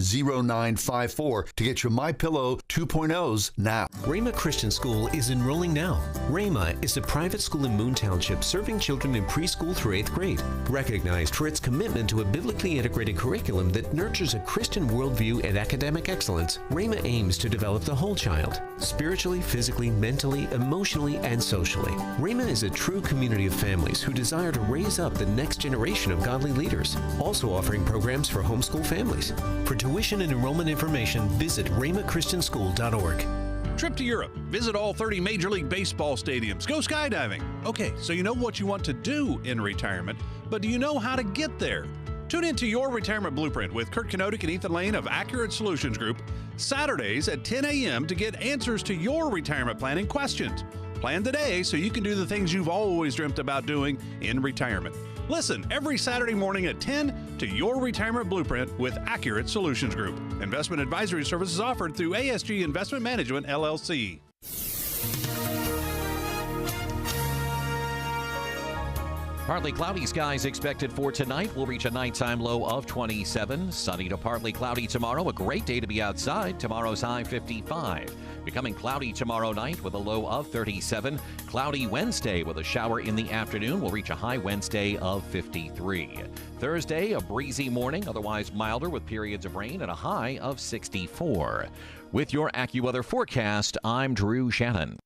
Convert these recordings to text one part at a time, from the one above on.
0954 to get your MyPillow 2.0s now. Rhema Christian School is enrolling now. Rhema is a private school in Moon Township serving children in preschool through 8th grade. Recognized for its commitment to a biblically integrated curriculum that nurtures a Christian worldview and academic excellence, Rhema aims to develop the whole child, spiritually, physically, mentally, emotionally, and socially. Rhema is a true community of families who desire to raise up the next generation of godly leaders, also offering programs for homeschool families. For tuition and enrollment information, visit rhemachristianschool.org. Trip to Europe. Visit all 30 Major League Baseball stadiums. Go skydiving. Okay, so you know what you want to do in retirement, but do you know how to get there? Tune in to Your Retirement Blueprint with Kurt Kenotic and Ethan Lane of Accurate Solutions Group, Saturdays at 10 a.m. to get answers to your retirement planning questions. Plan today so you can do the things you've always dreamt about doing in retirement. Listen every Saturday morning at 10 to Your Retirement Blueprint with Accurate Solutions Group. Investment advisory services offered through ASG Investment Management, LLC. Partly cloudy skies expected for tonight. We'll reach a nighttime low of 27. Sunny to partly cloudy tomorrow. A great day to be outside. Tomorrow's high 55. Becoming cloudy tomorrow night with a low of 37. Cloudy Wednesday with a shower in the afternoon. We'll reach a high Wednesday of 53. Thursday, a breezy morning, otherwise milder with periods of rain and a high of 64. With your AccuWeather forecast, I'm Drew Shannon.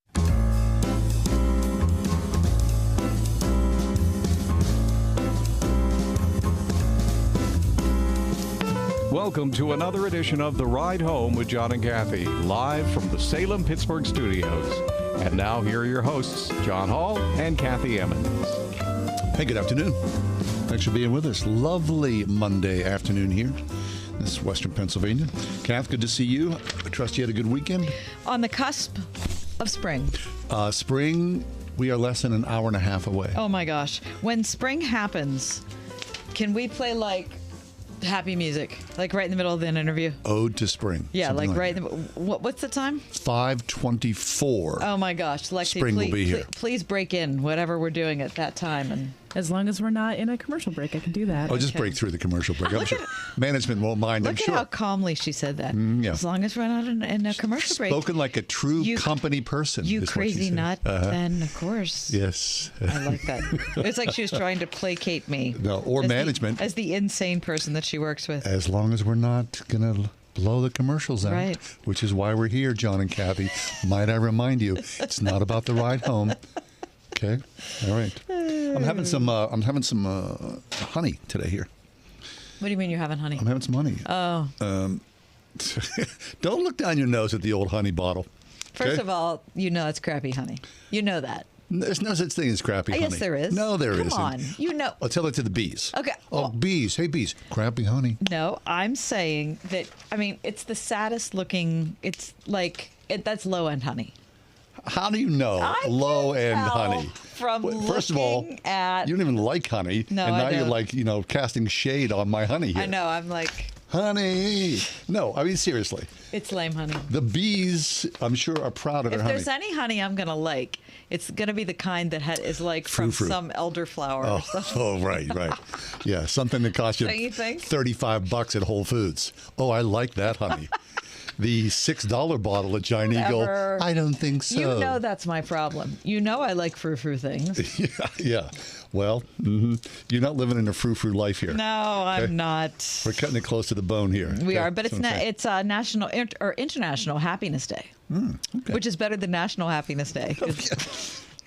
Welcome to another edition of The Ride Home with John and Kathy, live from the Salem-Pittsburgh studios. And now here are your hosts, John Hall and Kathy Emmons. Hey, good afternoon. Thanks for being with us. Lovely Monday afternoon here. This is Western Pennsylvania. Kath, good to see you. I trust you had a good weekend. On the cusp of spring. Spring, we are less than an hour and a half away. Oh my gosh. When spring happens, can we play like happy music, like right in the middle of an interview? Ode to Spring. Yeah, like right in the, what's the time? 5:24. Oh my gosh, Lexi, Spring will be here. Please break in whatever we're doing at that time. And as long as we're not in a commercial break, I can do that. Oh, just break through the commercial break. I'm sure management won't mind, I'm sure. Look at how calmly she said that. Yeah. As long as we're not in a commercial break. Spoken like a true company person. You crazy nut, then of course. Yes. I like that. It's like she was trying to placate me. No, or management. As the insane person that she works with. As long as we're not going to blow the commercials out, right. Which is why we're here, John and Kathy. Might I remind you, it's not about the ride home. Okay, all right. I'm having some honey today here. What do you mean you're having honey? I'm having some honey. Oh. Don't look down your nose at the old honey bottle. Okay? First of all, you know it's crappy honey. You know that. There's no such thing as crappy honey. Yes, there is. No, there isn't. Come on, you know. I'll tell it to the bees. Okay. Oh, well, bees. Hey, bees. Crappy honey. No, I'm saying that, I mean, it's the saddest looking, it's like, that's low-end honey. How do you know low-end honey? From First of all, you don't even like honey. No, and now I don't. you're like, casting shade on my honey here. I know, I'm like... Honey. No, I mean, seriously. It's lame honey. The bees, I'm sure, are proud of their honey. If there's any honey I'm going to like, it's going to be the kind that is like from some elderflower or something. Oh, right. Yeah, something that costs you $35 at Whole Foods. Oh, I like that honey. The $6 bottle at Giant Eagle, I don't think so. You know that's my problem. You know I like frou-frou things. Yeah. Well, you're not living in a frou-frou life here. No, I'm not. We're cutting it close to the bone here. We are, but it's National or International Happiness Day, which is better than National Happiness Day.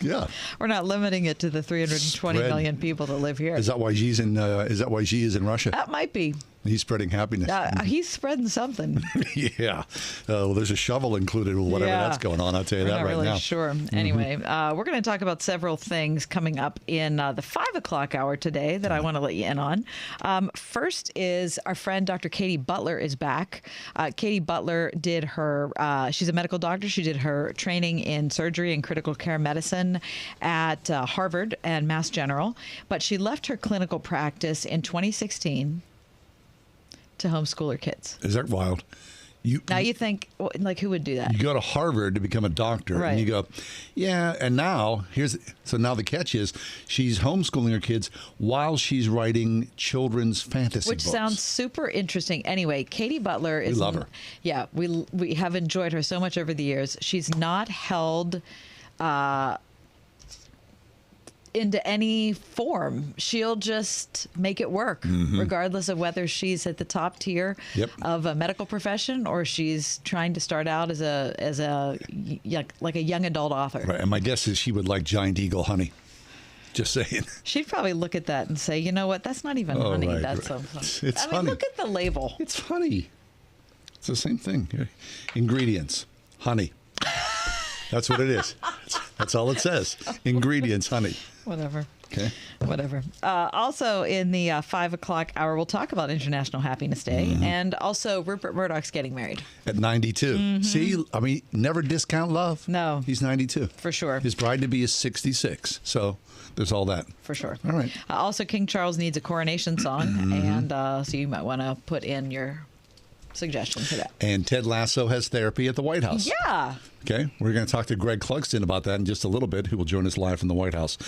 Yeah. We're not limiting it to the 320 million people that live here. Is that why Xi is in Russia? That might be. He's spreading happiness. He's spreading something. Yeah. Well, there's a shovel included with whatever that's going on. I'll tell you that right now. We're not really sure. Anyway, we're going to talk about several things coming up in the 5 o'clock hour today that I want to let you in on. First is our friend Dr. Katie Butler is back. Katie Butler did her, she's a medical doctor. She did her training in surgery and critical care medicine at Harvard and Mass General. But she left her clinical practice in 2016 to homeschool her kids. Is that wild? Now you think, like, who would do that? You go to Harvard to become a doctor, Right. and you go, yeah. And now now the catch is she's homeschooling her kids while she's writing children's fantasy Which books. sounds super interesting. Anyway, Katie Butler is. We love her. Yeah, we have enjoyed her so much over the years. She's not held into any form. She'll just make it work, regardless of whether she's at the top tier of a medical profession or she's trying to start out as a young adult author. Right, and my guess is she would like Giant Eagle honey. Just saying. She'd probably look at that and say, you know what, that's not even honey. Right, That's right. something. It's I mean, honey. look at the label. It's honey. It's the same thing. Ingredients, honey. That's what it is. That's all it says. Ingredients, honey. Whatever. Okay. Whatever. Also, in the 5 o'clock hour, we'll talk about International Happiness Day and also Rupert Murdoch's getting married. At 92. See, I mean, never discount love. No. He's 92. For sure. His bride-to-be is 66. So there's all that. For sure. All right. Also, King Charles needs a coronation song, and so you might want to put in your suggestion for that. And Ted Lasso has therapy at the White House. Yeah. Okay, we're going to talk to Greg Clugston about that in just a little bit, who will join us live from the White House.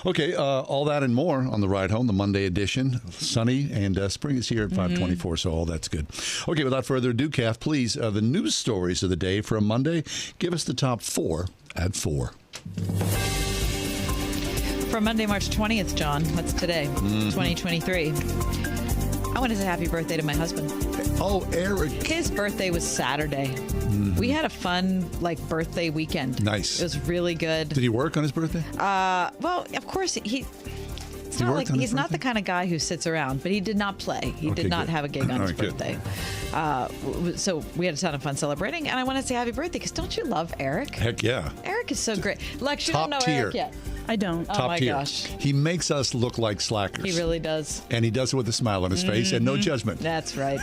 Okay, all that and more on the ride home, the Monday edition. Sunny, and spring is here at 5:24, so all that's good. Okay, without further ado, Kath, please, the news stories of the day for a Monday. Give us the top 4 at 4. For Monday, March 20th, John, what's today? 2023. I want to say happy birthday to my husband. Oh, Eric. His birthday was Saturday. We had a fun, birthday weekend. Nice. It was really good. Did he work on his birthday? Well, of course, he's not the kind of guy who sits around, but he did not play. He did not have a gig on his birthday. So we had a ton of fun celebrating, and I want to say happy birthday, because don't you love Eric? Heck yeah. Eric is so great. Lex, you Top don't know tier. Eric yet. I don't. Oh Top my tier. gosh. He makes us look like slackers. He really does. And he does it with a smile on his face and no judgment. That's right.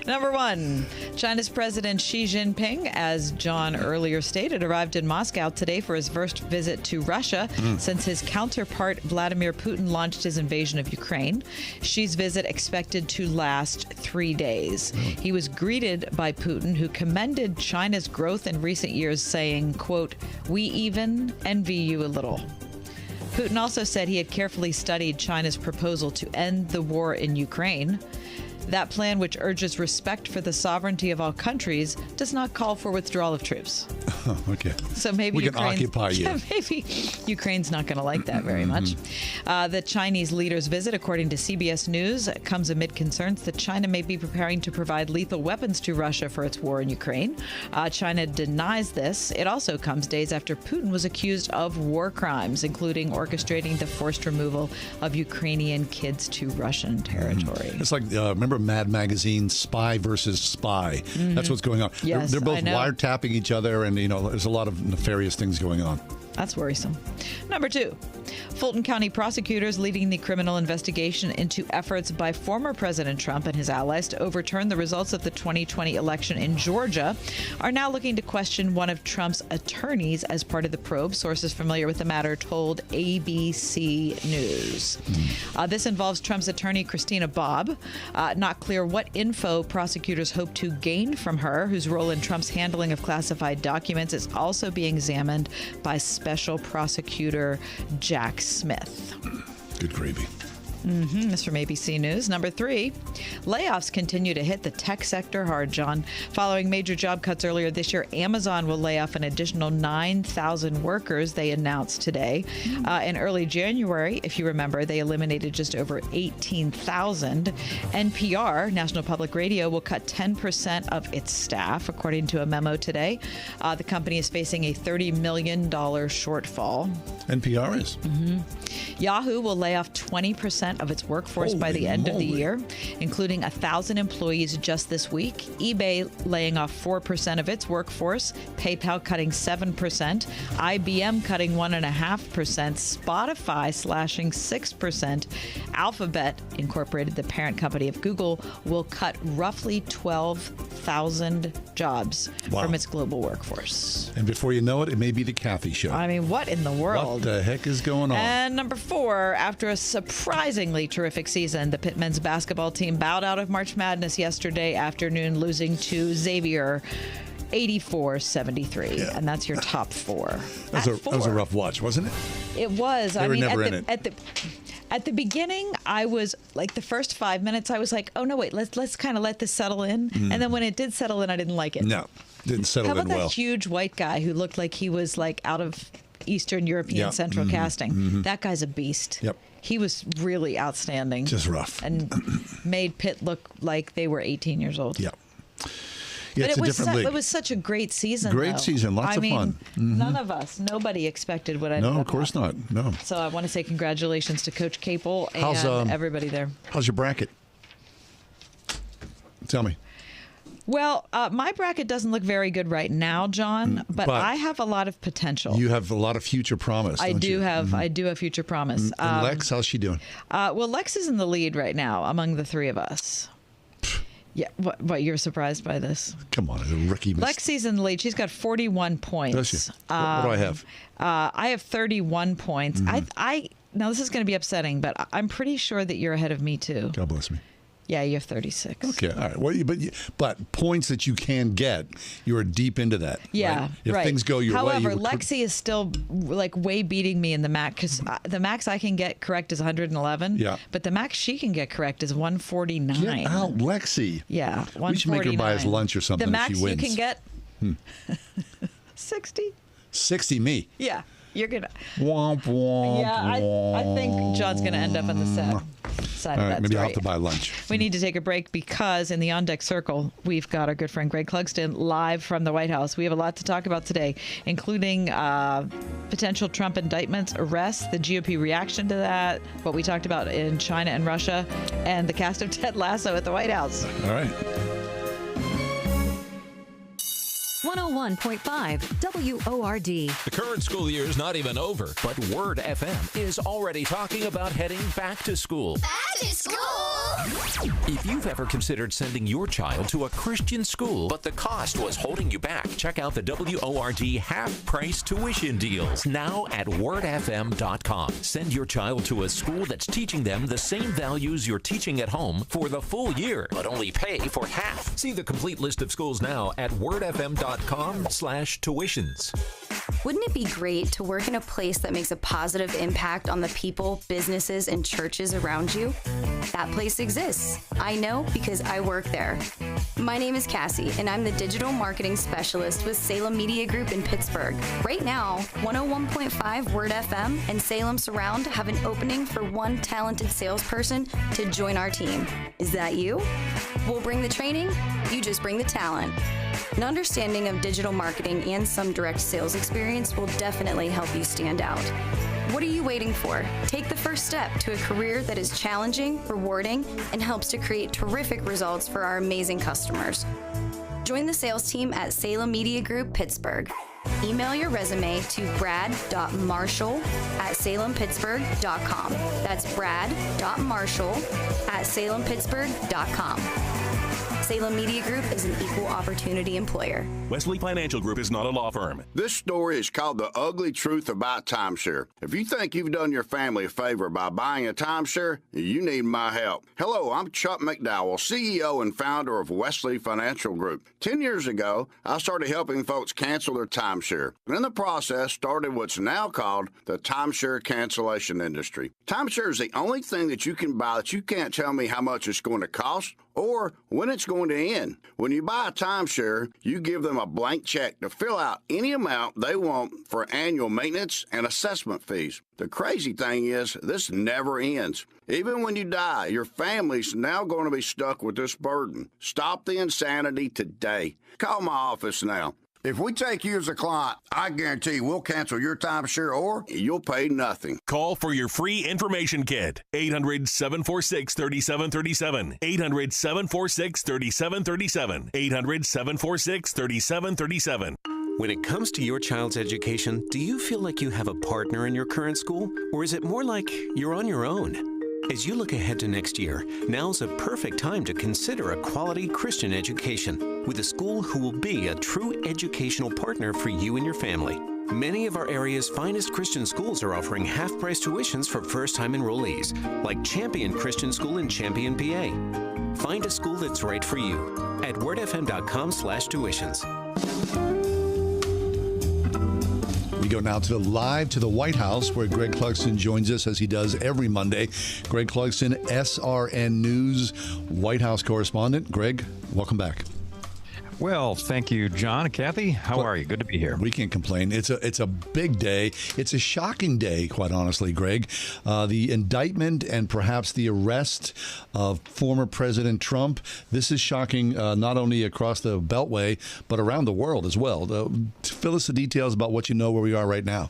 Number 1, China's President Xi Jinping, as John earlier stated, arrived in Moscow today for his first visit to Russia since his counterpart Vladimir Putin launched his invasion of Ukraine. Xi's visit expected to last 3 days. He was greeted by Putin, who commended China's growth in recent years, saying, quote, "We even envy you a little." Putin also said he had carefully studied China's proposal to end the war in Ukraine. That plan, which urges respect for the sovereignty of all countries, does not call for withdrawal of troops. Okay. So maybe we can occupy you. Yeah, maybe Ukraine's not going to like that very much. The Chinese leader's visit, according to CBS News, comes amid concerns that China may be preparing to provide lethal weapons to Russia for its war in Ukraine. China denies this. It also comes days after Putin was accused of war crimes, including orchestrating the forced removal of Ukrainian kids to Russian territory. It's like, remember Mad Magazine's Spy versus Spy? That's what's going on. Yes, they're both I know. wiretapping each other, and there's a lot of nefarious things going on. That's worrisome. Number 2, Fulton County prosecutors leading the criminal investigation into efforts by former President Trump and his allies to overturn the results of the 2020 election in Georgia are now looking to question one of Trump's attorneys as part of the probe. Sources familiar with the matter told ABC News. This involves Trump's attorney, Christina Bobb. Not clear what info prosecutors hope to gain from her, whose role in Trump's handling of classified documents is also being examined by Special Prosecutor Jack Smith. Good gravy. This from ABC News. Number 3, layoffs continue to hit the tech sector hard, John. Following major job cuts earlier this year, Amazon will lay off an additional 9,000 workers, they announced today. In early January, if you remember, they eliminated just over 18,000. NPR, National Public Radio, will cut 10% of its staff, according to a memo today. The company is facing a $30 million shortfall. NPR is. Yahoo will lay off 20% of its workforce by the end of the year, including 1,000 employees just this week. eBay laying off 4% of its workforce, PayPal cutting 7%, IBM cutting 1.5%, Spotify slashing 6%. Alphabet Incorporated, the parent company of Google, will cut roughly 12,000 100,000 jobs from its global workforce. And before you know it, it may be the Kathy Show. I mean, what in the world? What the heck is going on? And number 4, after a surprisingly terrific season, the Pitt men's basketball team bowed out of March Madness yesterday afternoon, losing to Xavier 84-73. Yeah. And that's your top 4. That was a rough watch, wasn't it? It was. They were never in it. At the beginning, I was like, the first 5 minutes, I was like, oh, no, wait, let's kind of let this settle in. And then when it did settle in, I didn't like it. No, didn't settle in well. How about that huge white guy who looked like he was like out of Eastern European Central Casting? That guy's a beast. Yep. He was really outstanding. Just rough. And made Pitt look like they were 18 years old. Yep. Yeah, but it's a different league. It was such a great season. Great season, lots of fun. None of us, nobody expected what I No, of course not. No. So I want to say congratulations to Coach Capel and everybody there. How's your bracket? Tell me. Well, my bracket doesn't look very good right now, John, but I have a lot of potential. You have a lot of future promise. I do have future promise. And Lex, how's she doing? Well, Lex is in the lead right now among the 3 of us. Yeah, what you're surprised by this? Come on, a rookie. Lexi's in the lead. She's got 41 points. Does she? What do I have? I have 31 points. Now this is going to be upsetting, but I'm pretty sure that you're ahead of me too. God bless me. Yeah, you have 36. Okay, all right. Well, but points that you can get, you are deep into that. Yeah, right? If right. things go your way. However, Lexi is still like way beating me in the max, because the max I can get correct is 111. Yeah. But the max she can get correct is 149. Get out, Lexi. Yeah, 149. We should make her buy us lunch or something the max if she wins. You can get 60. 60 me. Yeah. You're gonna. Womp womp. Yeah, I think John's gonna end up on the side All of right, that maybe story. I'll have to buy lunch. We need to take a break because in the On Deck Circle, we've got our good friend Greg Clugston live from the White House. We have a lot to talk about today, including potential Trump indictments, arrests, the GOP reaction to that, what we talked about in China and Russia, and the cast of Ted Lasso at the White House. All right. 101.5 WORD. The current school year is not even over, but Word FM is already talking about heading back to school. Back to school! If you've ever considered sending your child to a Christian school, but the cost was holding you back, check out the WORD half-price tuition deals now at wordfm.com. Send your child to a school that's teaching them the same values you're teaching at home for the full year, but only pay for half. See the complete list of schools now at wordfm.com/tuitions. Wouldn't it be great to work in a place that makes a positive impact on the people, businesses, and churches around you? That place exists. I know because I work there. My name is Cassie, and I'm the digital marketing specialist with Salem Media Group in Pittsburgh. Right now, 101.5 Word FM and Salem Surround have an opening for one talented salesperson to join our team. Is that you? We'll bring the training, you just bring the talent. An understanding of digital marketing and some direct sales experience will definitely help you stand out. What are you waiting for? Take the first step to a career that is challenging, rewarding, and helps to create terrific results for our amazing customers. Join the sales team at Salem Media Group, Pittsburgh. Email your resume to brad.marshall@salempittsburgh.com. That's brad.marshall@salempittsburgh.com. Salem Media Group is an equal opportunity employer. Wesley Financial Group is not a law firm. This story is called The Ugly Truth About Timeshare. If you think you've done your family a favor by buying a timeshare, you need my help. Hello, I'm Chuck McDowell, CEO and founder of Wesley Financial Group. 10 years ago, I started helping folks cancel their timeshare. And in the process, started what's now called the timeshare cancellation industry. Timeshare is the only thing that you can buy that you can't tell me how much it's going to cost or when it's going to end. When you buy a timeshare, you give them a blank check to fill out any amount they want for annual maintenance and assessment fees. The crazy thing is, this never ends. Even when you die, your family's now going to be stuck with this burden. Stop the insanity today. Call my office now. If we take you as a client, I guarantee we'll cancel your timeshare or you'll pay nothing. Call for your free information kit. 800-746-3737. 800-746-3737. 800-746-3737. When it comes to your child's education, do you feel like you have a partner in your current school? Or is it more like you're on your own? As you look ahead to next year, now's a perfect time to consider a quality Christian education with a school who will be a true educational partner for you and your family. Many of our area's finest Christian schools are offering half-price tuitions for first-time enrollees, like Champion Christian School in Champion, PA. Find a school that's right for you at wordfm.com/tuitions. We go now to the White House, where Greg Clugston joins us as he does every Monday. Greg Clugston, SRN News White House correspondent. Greg, welcome back. Well, thank you, John and Kathy. How are you? Good to be here. We can't complain. It's a big day. It's a shocking day, quite honestly, Greg. The indictment and perhaps the arrest of former President Trump. This is shocking not only across the Beltway, but around the world as well. Fill us the details about what you know where we are right now.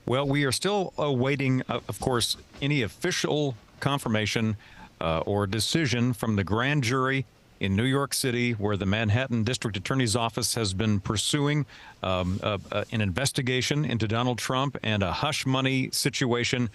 Well, we are still awaiting, of course, any official confirmation or decision from the grand jury in New York City, where the Manhattan District Attorney's Office has been pursuing an investigation into Donald Trump and a hush money situation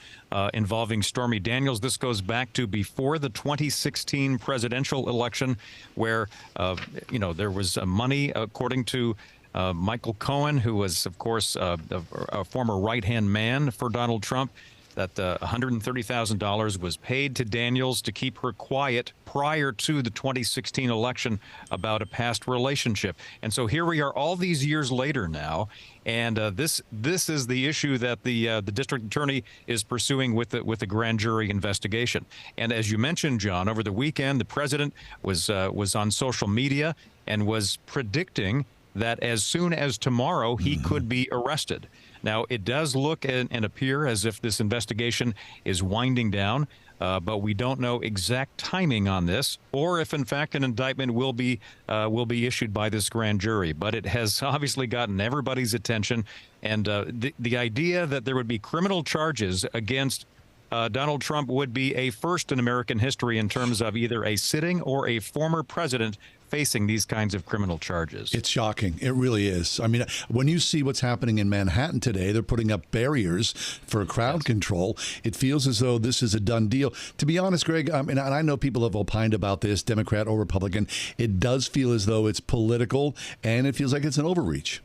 involving Stormy Daniels. This goes back to before the 2016 presidential election, where there was money, according to Michael Cohen, who was, of course, a former right-hand man for Donald Trump, that $130,000 was paid to Daniels to keep her quiet prior to the 2016 election about a past relationship. And so here we are all these years later now, and this is the issue that the district attorney is pursuing with the grand jury investigation. And as you mentioned, John, over the weekend, the president was on social media and was predicting that as soon as tomorrow he could be arrested. Now, it does look and appear as if this investigation is winding down, but we don't know exact timing on this, or if, in fact, an indictment will be issued by this grand jury. But it has obviously gotten everybody's attention, and the idea that there would be criminal charges against Donald Trump would be a first in American history in terms of either a sitting or a former president facing these kinds of criminal charges. It's shocking. It really is. I mean, when you see what's happening in Manhattan today, they're putting up barriers for crowd control. It feels as though this is a done deal. To be honest, Greg, and I know people have opined about this, Democrat or Republican, it does feel as though it's political, and it feels like it's an overreach.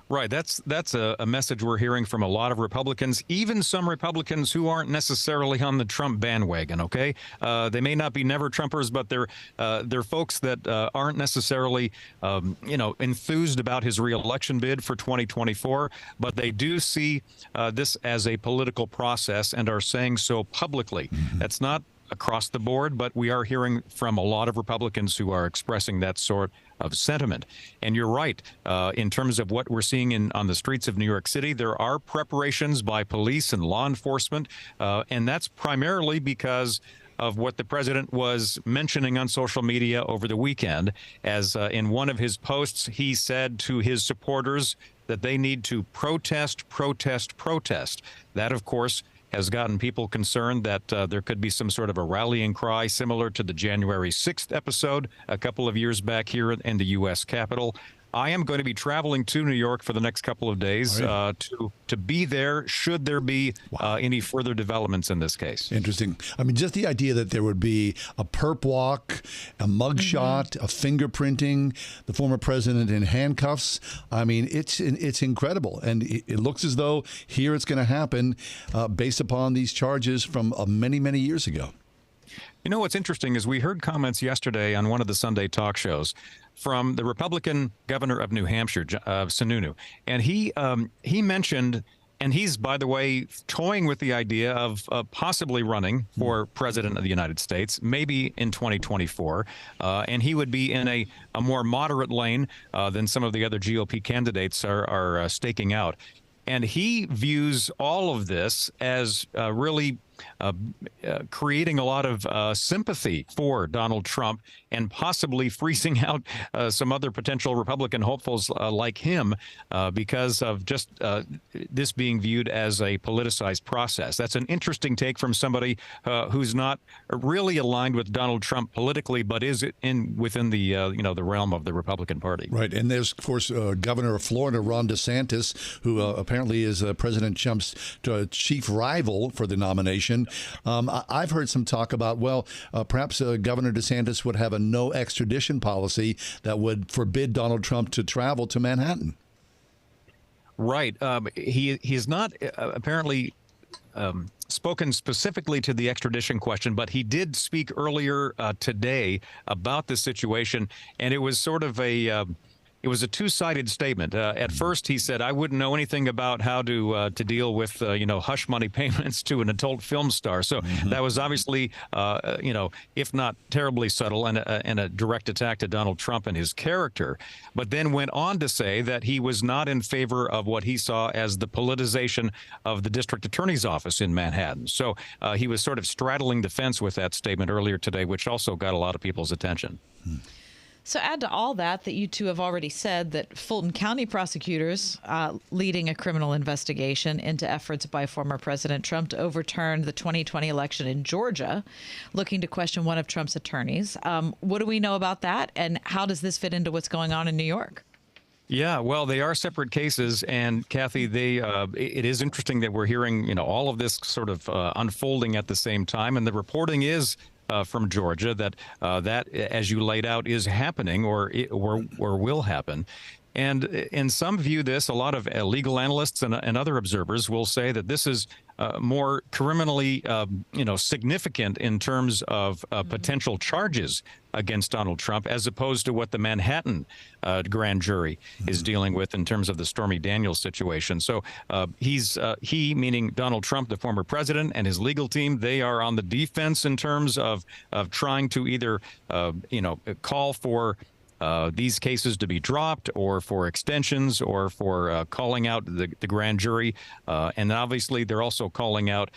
Right. That's a message we're hearing from a lot of Republicans, even some Republicans who aren't necessarily on the Trump bandwagon. OK, they may not be never Trumpers, but they're folks that aren't necessarily, enthused about his reelection bid for 2024. But they do see this as a political process and are saying so publicly. That's not across the board, but we are hearing from a lot of Republicans who are expressing that sort of sentiment. And you're right, in terms of what we're seeing on the streets of New York City, there are preparations by police and law enforcement, and that's primarily because of what the president was mentioning on social media over the weekend, as in one of his posts, he said to his supporters that they need to protest, protest, protest. That, of course, has gotten people concerned that there could be some sort of a rallying cry similar to the January 6th episode a couple of years back here in the U.S. Capitol. I am going to be traveling to New York for the next couple of days to be there should there be any further developments in this case. Interesting. I mean, just the idea that there would be a perp walk, a mugshot, a fingerprinting, the former president in handcuffs. I mean, it's incredible. And it looks as though here it's going to happen based upon these charges from many, many years ago. You know, what's interesting is we heard comments yesterday on one of the Sunday talk shows from the Republican governor of New Hampshire, Sununu, and he mentioned, and he's, by the way, toying with the idea of possibly running for president of the United States, maybe in 2024, and he would be in a more moderate lane than some of the other GOP candidates are staking out. And he views all of this as really creating a lot of sympathy for Donald Trump and possibly freezing out some other potential Republican hopefuls like him because of just this being viewed as a politicized process. That's an interesting take from somebody who's not really aligned with Donald Trump politically, but is within the the realm of the Republican Party. Right, and there's of course Governor of Florida Ron DeSantis, who apparently is President Trump's chief rival for the nomination. extradition. I've heard some talk about, perhaps Governor DeSantis would have a no extradition policy that would forbid Donald Trump to travel to Manhattan. Right. He has not apparently spoken specifically to the extradition question, but he did speak earlier today about the situation, and it was sort of it was a two-sided statement. At first, he said, "I wouldn't know anything about how to deal with hush money payments to an adult film star." So that was obviously if not terribly subtle and a direct attack to Donald Trump and his character. But then went on to say that he was not in favor of what he saw as the politicization of the district attorney's office in Manhattan. So he was sort of straddling the fence with that statement earlier today, which also got a lot of people's attention. So add to all that you two have already said that Fulton County prosecutors leading a criminal investigation into efforts by former President Trump to overturn the 2020 election in Georgia, looking to question one of Trump's attorneys. What do we know about that, and how does this fit into what's going on in New York? Yeah, well, they are separate cases, and Kathy, it is interesting that we're hearing all of this sort of unfolding at the same time, and the reporting is from Georgia that as you laid out, is happening or will happen. And some view this, a lot of legal analysts and other observers will say that this is more criminally, significant in terms of potential charges against Donald Trump, as opposed to what the Manhattan grand jury is dealing with in terms of the Stormy Daniels situation. So he, meaning Donald Trump, the former president, and his legal team, they are on the defense in terms of trying to either, call for these cases to be dropped, or for extensions, or for calling out the grand jury. And obviously, they're also calling out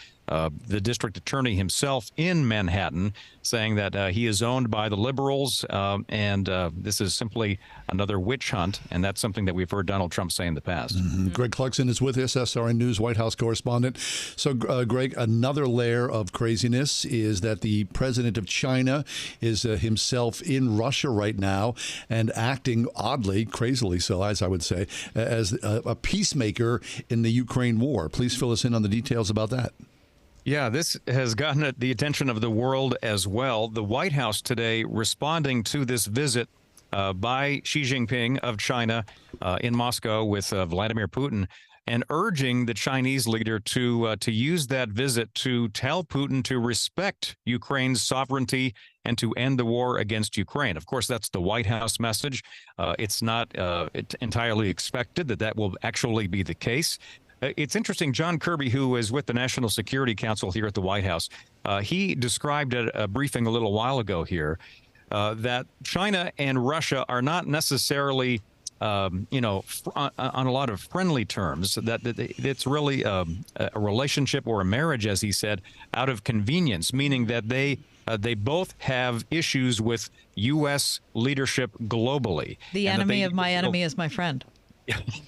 the district attorney himself in Manhattan, saying that he is owned by the liberals, and this is simply another witch hunt. And that's something that we've heard Donald Trump say in the past. Greg Clugston is with us, SRN News White House correspondent. So, Greg, another layer of craziness is that the president of China is himself in Russia right now and acting oddly, crazily so, as I would say, as a peacemaker in the Ukraine war. Please fill us in on the details about that. Yeah, this has gotten the attention of the world as well. The White House today responding to this visit by Xi Jinping of China in Moscow with Vladimir Putin, and urging the Chinese leader to use that visit to tell Putin to respect Ukraine's sovereignty and to end the war against Ukraine. Of course, that's the White House message. It's not entirely expected that will actually be the case. It's interesting, John Kirby, who is with the National Security Council here at the White House, he described at a briefing a little while ago here that China and Russia are not necessarily, on a lot of friendly terms, that it's really a relationship or a marriage, as he said, out of convenience, meaning that they both have issues with U.S. leadership globally. The enemy of my enemy is my friend.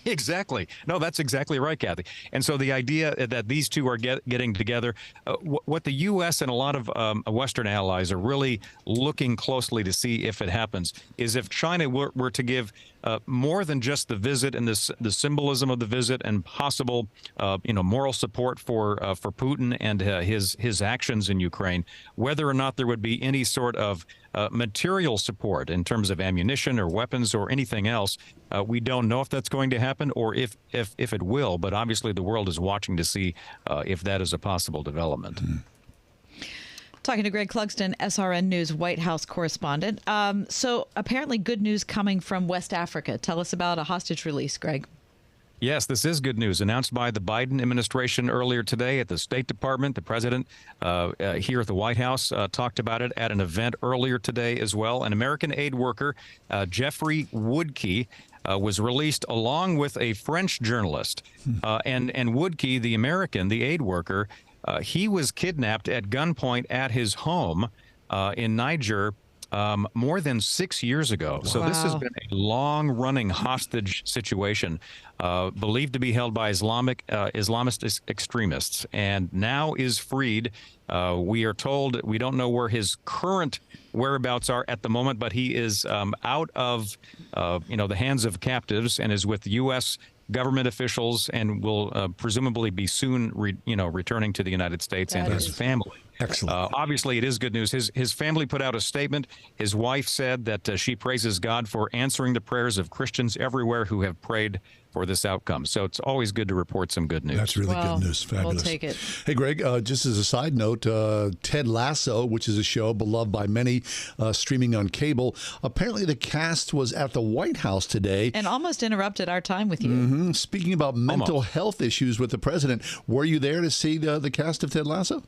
Exactly. No, that's exactly right, Kathy. And so the idea that these two are getting together, what the U.S. and a lot of Western allies are really looking closely to see if it happens is if China were to give more than just the visit and the symbolism of the visit and possible, moral support for Putin and his actions in Ukraine, whether or not there would be any sort of material support in terms of ammunition or weapons or anything else. We don't know if that's going to happen or if it will, but obviously the world is watching to see if that is a possible development. Talking to Greg Clugston, SRN News White House correspondent. So apparently good news coming from West Africa. Tell us about a hostage release, Greg. Yes, this is good news announced by the Biden administration earlier today at the State Department. The president here at the White House talked about it at an event earlier today as well. An American aid worker, Jeffrey Woodkey, was released along with a French journalist. And Woodkey, the American, the aid worker, he was kidnapped at gunpoint at his home in Niger more than 6 years ago. So this has been a long-running hostage situation believed to be held by Islamist extremists, and now is freed. We are told we don't know where his current whereabouts are at the moment, but he is out of the hands of captives and is with U.S. government officials and will presumably be soon, returning to the United States and his family. Excellent. Obviously, it is good news. His family put out a statement. His wife said that she praises God for answering the prayers of Christians everywhere who have prayed for this outcome. So it's always good to report some good news. That's really good news. Fabulous. We'll take it. Hey, Greg, just as a side note, Ted Lasso, which is a show beloved by many, streaming on cable, apparently the cast was at the White House today. And almost interrupted our time with you. Mm-hmm. Speaking about mental health issues with the president, were you there to see the cast of Ted Lasso?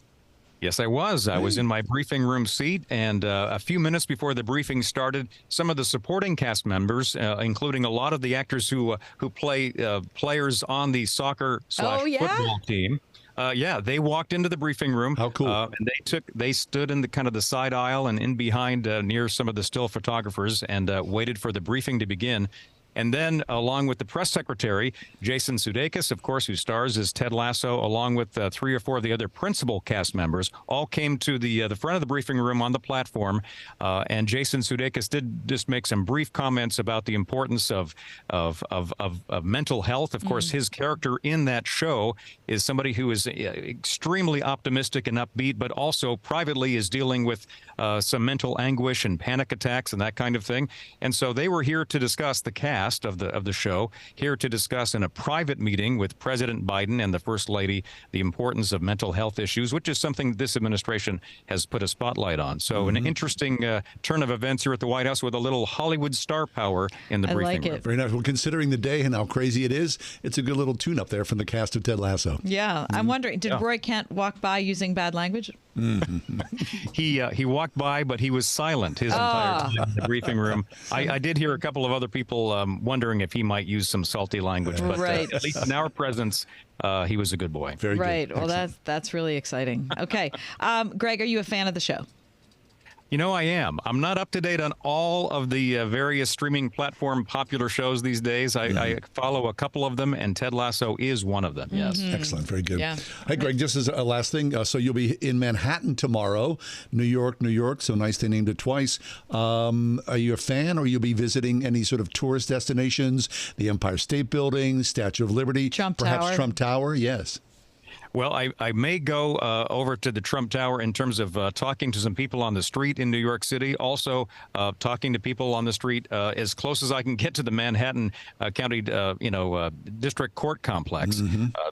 Yes, I was. I was in my briefing room seat, and a few minutes before the briefing started, some of the supporting cast members, including a lot of the actors who play players on the soccer/football team, they walked into the briefing room. How cool! And they stood in the kind of the side aisle and in behind near some of the still photographers and waited for the briefing to begin. And then, along with the press secretary, Jason Sudeikis, of course, who stars as Ted Lasso, along with 3 or 4 of the other principal cast members, all came to the front of the briefing room on the platform. And Jason Sudeikis did just make some brief comments about the importance of mental health. Of course, his character in that show is somebody who is extremely optimistic and upbeat, but also privately is dealing with some mental anguish and panic attacks and that kind of thing. And so they were here to discuss the cast of the show, here to discuss in a private meeting with President Biden and the First Lady the importance of mental health issues, which is something this administration has put a spotlight on. So an interesting turn of events here at the White House with a little Hollywood star power in the briefing room. Very nice. Well, considering the day and how crazy it is, it's a good little tune-up there from the cast of Ted Lasso. Yeah. I'm wondering, did Roy Kent walk by using bad language? He walked by, but he was silent his entire time in the briefing room. I did hear a couple of other people wondering if he might use some salty language, but at least in our presence, he was a good boy. Very good. Right. Well, that's really exciting. Okay. Greg, are you a fan of the show? You know, I am. I'm not up to date on all of the various streaming platform popular shows these days. I follow a couple of them, and Ted Lasso is one of them. Yes. Excellent. Very good. Yeah. Hey, Greg, just as a last thing, so you'll be in Manhattan tomorrow, New York, so nice they named it twice. Are you a fan, or you'll be visiting any sort of tourist destinations, the Empire State Building, Statue of Liberty, perhaps Trump Tower? Yes. Well, I may go over to the Trump Tower in terms of talking to some people on the street in New York City. Also, talking to people on the street as close as I can get to the Manhattan County, District Court Complex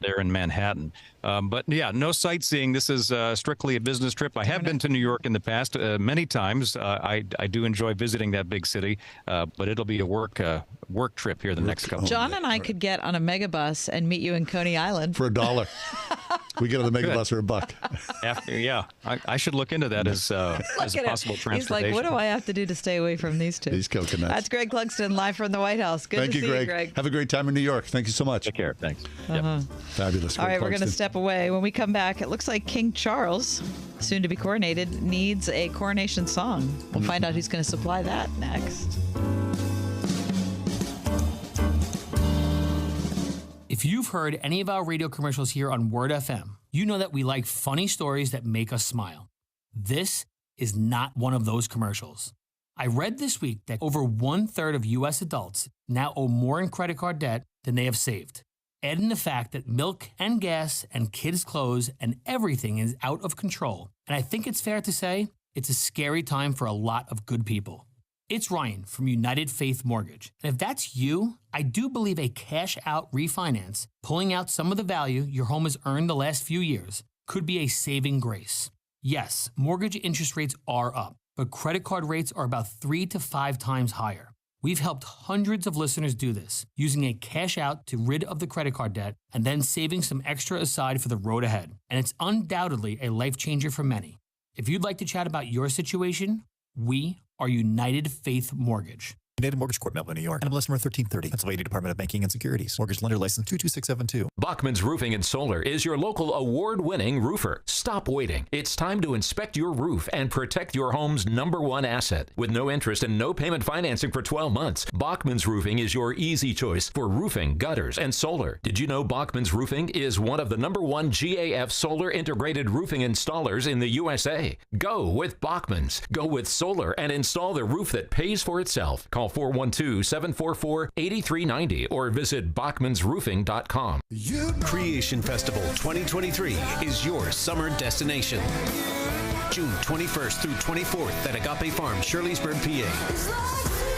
there in Manhattan. But yeah, no sightseeing. This is strictly a business trip. I have been to New York in the past many times. I do enjoy visiting that big city, but it'll be a work trip here the next couple. John and I could get on a megabus and meet you in Coney Island for $1. We get on the megabus for $1. I should look into that as possible transportation. He's like, what do I have to do to stay away from these two? These coconuts. That's Greg Clugston, live from the White House. Good to see you, Greg. Have a great time in New York. Thank you so much. Take care. Thanks. Fabulous. All right, we're going to step away. When we come back, it looks like King Charles, soon to be coronated, needs a coronation song. We'll find out who's going to supply that next. If you've heard any of our radio commercials here on Word FM, you know that we like funny stories that make us smile. This is not one of those commercials. I read this week that over 1/3 of U.S. adults now owe more in credit card debt than they have saved. Add in the fact that milk and gas and kids' clothes and everything is out of control. And I think it's fair to say it's a scary time for a lot of good people. It's Ryan from United Faith Mortgage. And if that's you, I do believe a cash-out refinance, pulling out some of the value your home has earned the last few years, could be a saving grace. Yes, mortgage interest rates are up, but credit card rates are about 3 to 5 times higher. We've helped hundreds of listeners do this, using a cash-out to rid of the credit card debt and then saving some extra aside for the road ahead. And it's undoubtedly a life changer for many. If you'd like to chat about your situation, we are United Faith Mortgage. United Mortgage Corp, Melville, New York. NMLS number 1330. Pennsylvania Department of Banking and Securities. Mortgage lender license 22672. Bachman's Roofing and Solar is your local award-winning roofer. Stop waiting. It's time to inspect your roof and protect your home's #1 asset. With no interest and no payment financing for 12 months, Bachman's Roofing is your easy choice for roofing, gutters, and solar. Did you know Bachman's Roofing is one of the #1 GAF solar integrated roofing installers in the USA? Go with Bachman's. Go with solar and install the roof that pays for itself. Call Call 412-744-8390 or visit bachmansroofing.com. Creation Festival 2023 is your summer destination. June 21st through 24th at Agape Farm, Shirleysburg, PA.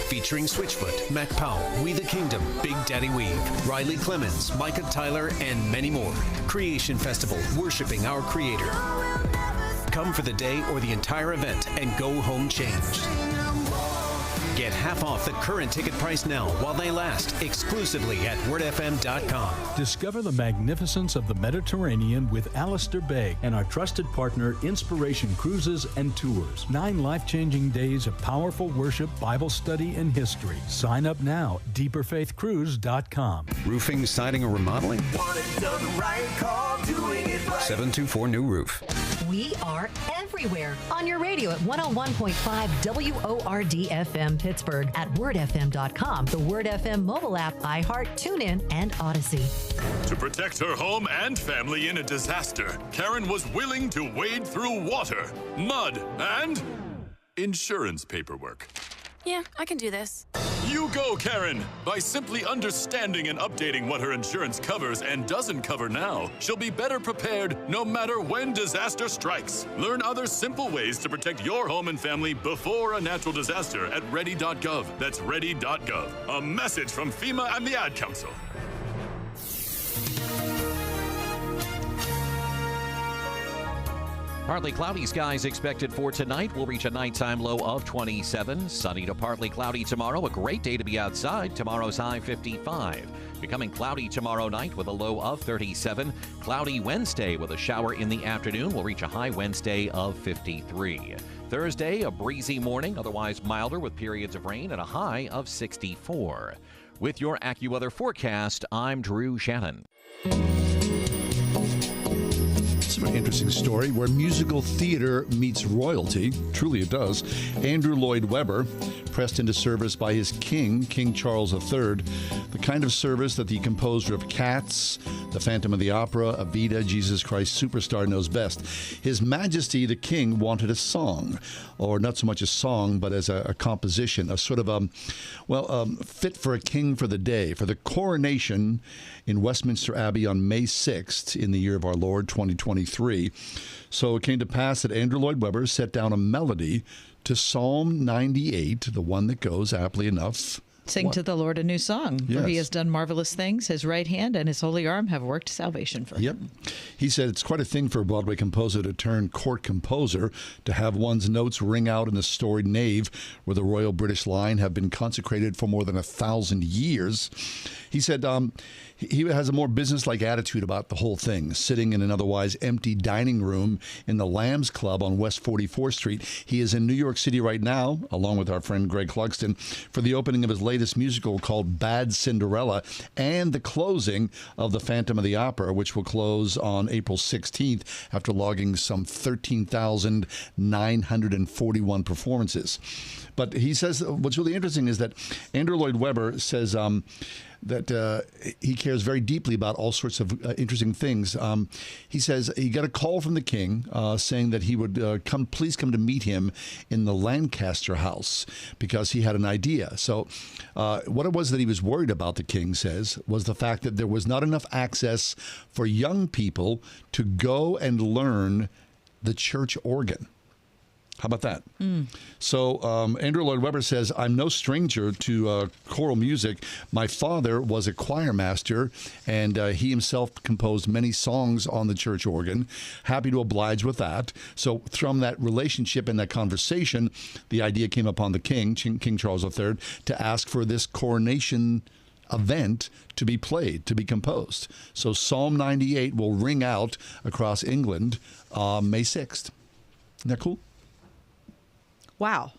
Featuring Switchfoot, Mac Powell, We the Kingdom, Big Daddy Weave, Riley Clemens, Micah Tyler, and many more. Creation Festival, worshiping our Creator. Come for the day or the entire event and go home changed. Get half off the current ticket price now while they last, exclusively at wordfm.com. Discover the magnificence of the Mediterranean with Alistair Begg and our trusted partner, Inspiration Cruises and Tours. 9 life-changing days of powerful worship, Bible study, and history. Sign up now, deeperfaithcruise.com. Roofing, siding, or remodeling? 724-NEW-ROOF. We are everywhere on your radio at 101.5 WORD FM Pittsburgh, at wordfm.com, the Word FM mobile app, iHeart, TuneIn, and Odyssey. To protect her home and family in a disaster, Karen was willing to wade through water, mud, and insurance paperwork. Yeah, I can do this. You go, Karen! By simply understanding and updating what her insurance covers and doesn't cover now, she'll be better prepared no matter when disaster strikes. Learn other simple ways to protect your home and family before a natural disaster at ready.gov. That's ready.gov. A message from FEMA and the Ad Council. Partly cloudy skies expected for tonight. We'll reach a nighttime low of 27. Sunny to partly cloudy tomorrow. A great day to be outside. Tomorrow's high 55. Becoming cloudy tomorrow night with a low of 37. Cloudy Wednesday with a shower in the afternoon. We'll reach a high Wednesday of 53. Thursday, a breezy morning, otherwise milder with periods of rain and a high of 64. With your AccuWeather forecast, I'm Drew Shannon. It's an interesting story where musical theater meets royalty. Truly it does. Andrew Lloyd Webber, pressed into service by his king, King Charles III, the kind of service that the composer of Cats, The Phantom of the Opera, Evita, Jesus Christ Superstar knows best. His Majesty the King wanted a song, or not so much a song, but as a composition, a sort of fit for a king for the day, for the coronation in Westminster Abbey on May 6th in the year of our Lord 2023. So it came to pass that Andrew Lloyd Webber set down a melody to Psalm 98, the one that goes, aptly enough, Sing to the Lord a new song, for he has done marvelous things. His right hand and his holy arm have worked salvation for him. He said it's quite a thing for a Broadway composer to turn court composer, to have one's notes ring out in the storied nave where the Royal British Line have been consecrated for more than 1,000 years. He said he has a more business-like attitude about the whole thing, sitting in an otherwise empty dining room in the Lambs Club on West 44th Street. He is in New York City right now, along with our friend Greg Clugston, for the opening of his latest musical called Bad Cinderella and the closing of The Phantom of the Opera, which will close on April 16th after logging some 13,941 performances. But he says what's really interesting is that Andrew Lloyd Webber says that he cares very deeply about all sorts of interesting things. He says he got a call from the king saying that he would please come to meet him in the Lancaster House because he had an idea. So what it was that he was worried about, the king says, was the fact that there was not enough access for young people to go and learn the church organ. How about that? So Andrew Lloyd Webber says, I'm no stranger to choral music. My father was a choir master, and he himself composed many songs on the church organ. Happy to oblige with that. So from that relationship and that conversation, the idea came upon the king, King Charles III, to ask for this coronation event to be played, to be composed. So Psalm 98 will ring out across England May 6th. Isn't that cool? Wow.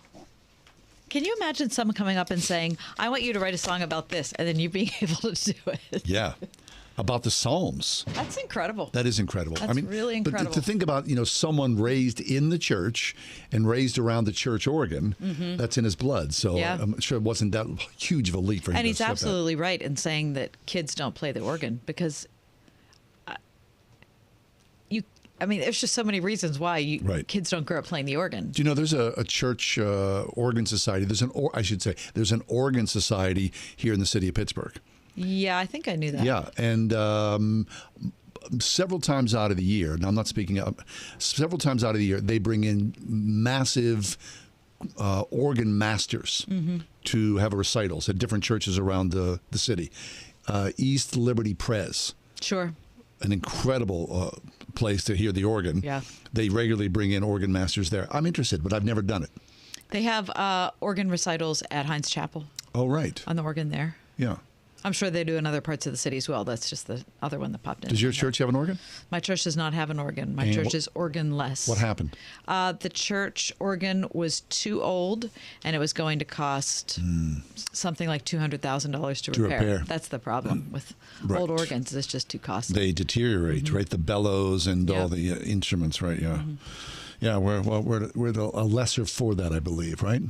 Can you imagine someone coming up and saying, I want you to write a song about this, and then you being able to do it? Yeah. About the Psalms. That's incredible. That is incredible. That's really incredible. But to think about, someone raised in the church and raised around the church organ, that's in his blood. So I'm sure it wasn't that huge of a leap for him. And he's absolutely right in saying that kids don't play the organ because I mean, there's just so many reasons why kids don't grow up playing the organ. Do you know there's a church organ society? There's an organ society here in the city of Pittsburgh. Yeah, I think I knew that. Yeah, and several times out of the year, and I'm not speaking up, several times out of the year, they bring in massive organ masters to have recitals at different churches around the city. East Liberty Pres. Sure. An incredible place to hear the organ. Yeah. They regularly bring in organ masters there. I'm interested, but I've never done it. They have organ recitals at Heinz Chapel. Oh, right. On the organ there. Yeah. I'm sure they do in other parts of the city as well. That's just the other one that popped in. Does your church have an organ? My church does not have an organ. My church is organless. What happened? The church organ was too old, and it was going to cost something like $200,000 to repair. That's the problem with old organs. It's just too costly. They deteriorate, right? The bellows and all the instruments, right? Yeah. Yeah, we're a lesser for that, I believe, right?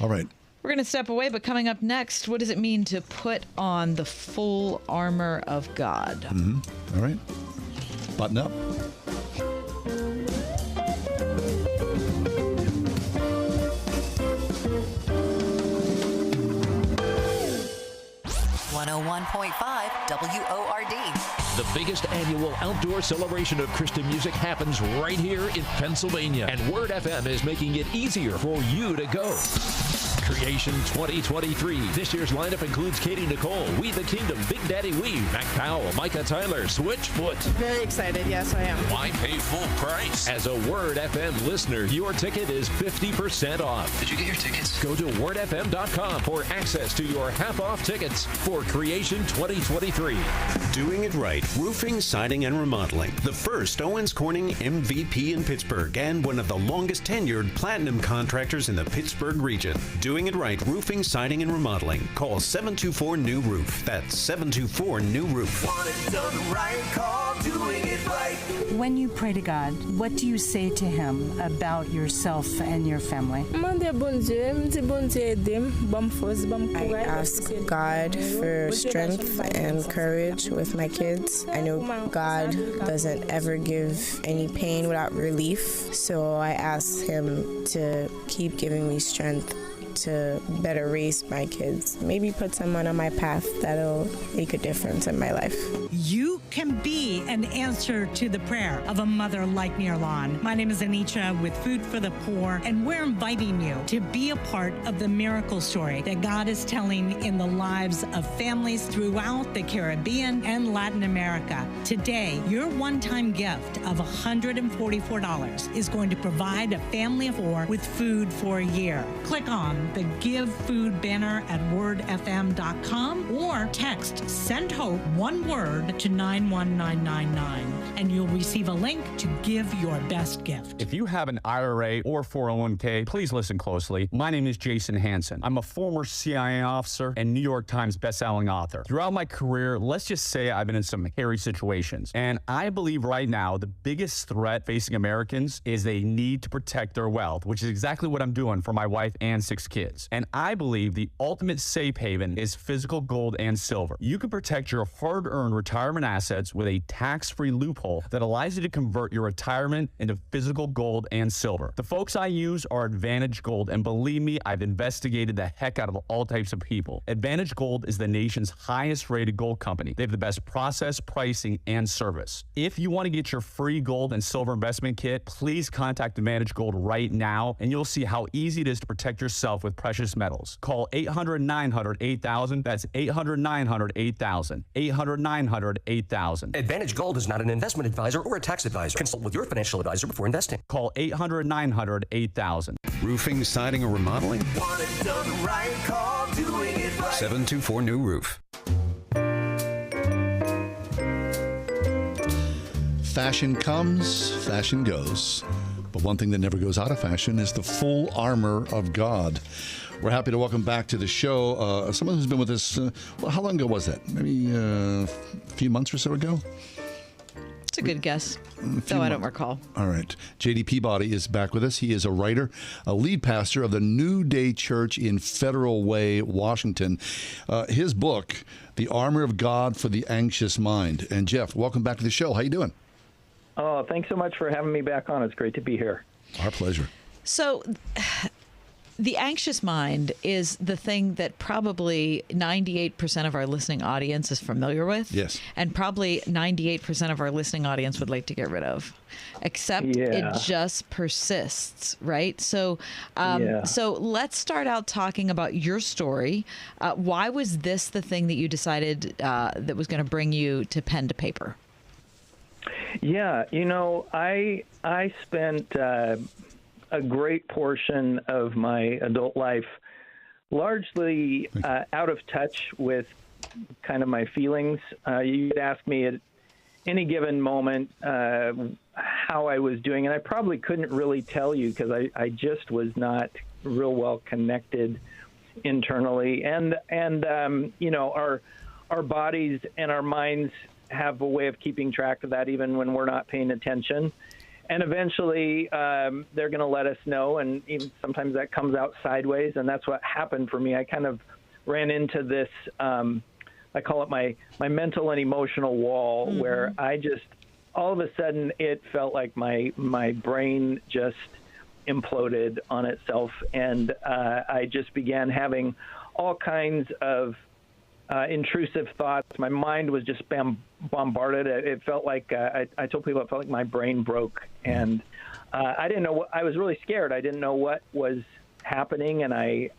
All right. We're going to step away, but coming up next, what does it mean to put on the full armor of God? All right. Button up. WORD. The biggest annual outdoor celebration of Christian music happens right here in Pennsylvania, and Word FM is making it easier for you to go. Creation 2023. This year's lineup includes Katie Nicole, We the Kingdom, Big Daddy Wee, Mac Powell, Micah Tyler, Switchfoot. Very excited. Yes, I am. Why pay full price? As a Word FM listener, your ticket is 50% off. Did you get your tickets? Go to wordfm.com for access to your half-off tickets for Creation 2023. Doing it right. Roofing, siding, and remodeling. The first Owens Corning MVP in Pittsburgh and one of the longest tenured platinum contractors in the Pittsburgh region. Doing it right. Roofing, siding, and remodeling. Call 724-NEW-ROOF. That's 724-NEW-ROOF. Want it done right, call Doing It Right. When you pray to God, what do you say to Him about yourself and your family? I ask God for strength and courage with my kids. I know God doesn't ever give any pain without relief, so I ask Him to keep giving me strength to better raise my kids. Maybe put someone on my path that'll make a difference in my life. You can be an answer to the prayer of a mother like Nirlan. My name is Anitra with Food for the Poor, and we're inviting you to be a part of the miracle story that God is telling in the lives of families throughout the Caribbean and Latin America. Today, your one-time gift of $144 is going to provide a family of four with food for a year. Click on the Give Food banner at wordfm.com or text Send Hope, one word, to 91999, and you'll receive a link to give your best gift. If you have an IRA or 401k, please listen closely. My name is Jason Hansen. I'm a former CIA officer and New York Times bestselling author. Throughout my career, let's just say I've been in some hairy situations. And I believe right now the biggest threat facing Americans is they need to protect their wealth, which is exactly what I'm doing for my wife and 6 kids. And I believe the ultimate safe haven is physical gold and silver. You can protect your hard-earned retirement assets with a tax-free loophole that allows you to convert your retirement into physical gold and silver. The folks I use are Advantage Gold, and believe me, I've investigated the heck out of all types of people. Advantage Gold is the nation's highest-rated gold company. They have the best process, pricing, and service. If you want to get your free gold and silver investment kit, please contact Advantage Gold right now, and you'll see how easy it is to protect yourself with precious metals. Call 800-900-8000. That's 800-900-8000. 800-900-8000. Advantage Gold is not an investment advisor or a tax advisor. Consult with your financial advisor before investing. Call 800-900-8000. Roofing, siding, or remodeling? Want it done right, call Doing It Right. 724-NEW-ROOF. Fashion comes, fashion goes. But one thing that never goes out of fashion is the full armor of God. We're happy to welcome back to the show someone who's been with us, how long ago was that? Maybe a few months or so ago? It's a good guess, though I don't recall. All right. J.D. Peabody is back with us. He is a writer, a lead pastor of the New Day Church in Federal Way, Washington. His book, The Armor of God for the Anxious Mind. And Jeff, welcome back to the show. How you doing? Oh, thanks so much for having me back on. It's great to be here. Our pleasure. So the anxious mind is the thing that probably 98% of our listening audience is familiar with. Yes. And probably 98% of our listening audience would like to get rid of. Except it just persists, right? So so let's start out talking about your story. Why was this the thing that you decided that was going to bring you to pen to paper? Yeah, I spent a great portion of my adult life largely out of touch with kind of my feelings. You'd ask me at any given moment how I was doing, and I probably couldn't really tell you because I just was not real well connected internally. And our bodies and our minds have a way of keeping track of that even when we're not paying attention. And eventually they're going to let us know, and even sometimes that comes out sideways, and that's what happened for me. I kind of ran into this, I call it my mental and emotional wall, where I just, all of a sudden, it felt like my brain just imploded on itself, and I just began having all kinds of intrusive thoughts. My mind was just bombarded. It felt like I told people it felt like my brain broke, and I didn't know what. I was really scared. I didn't know what was happening, and I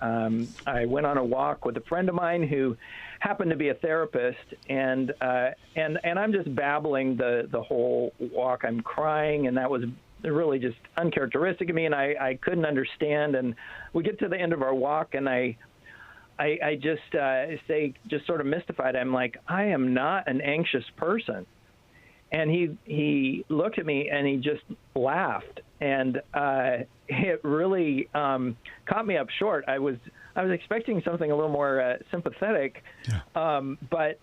went on a walk with a friend of mine who happened to be a therapist, and I'm just babbling the whole walk. I'm crying, and that was really just uncharacteristic of me, and I couldn't understand. And we get to the end of our walk, and I just say, just sort of mystified, I'm like, I am not an anxious person. And he looked at me and he just laughed. And it really caught me up short. I was expecting something a little more sympathetic, but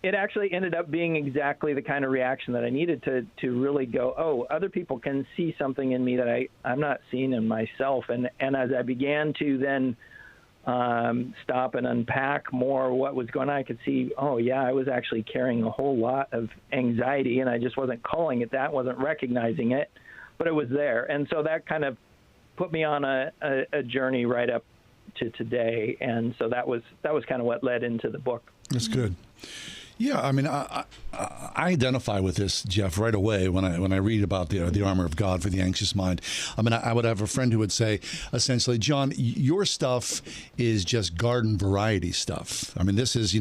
it actually ended up being exactly the kind of reaction that I needed to really go, oh, other people can see something in me that I'm not seeing in myself. And as I began to then stop and unpack more what was going on, I could see, oh, yeah, I was actually carrying a whole lot of anxiety, and I just wasn't calling it that, wasn't recognizing it, but it was there. And so that kind of put me on a journey right up to today. And so that was kind of what led into the book. That's good. Yeah, I mean, I identify with this, Jeff, right away when I read about the armor of God for the anxious mind. I mean, I would have a friend who would say, essentially, John, your stuff is just garden variety stuff. I mean, this is,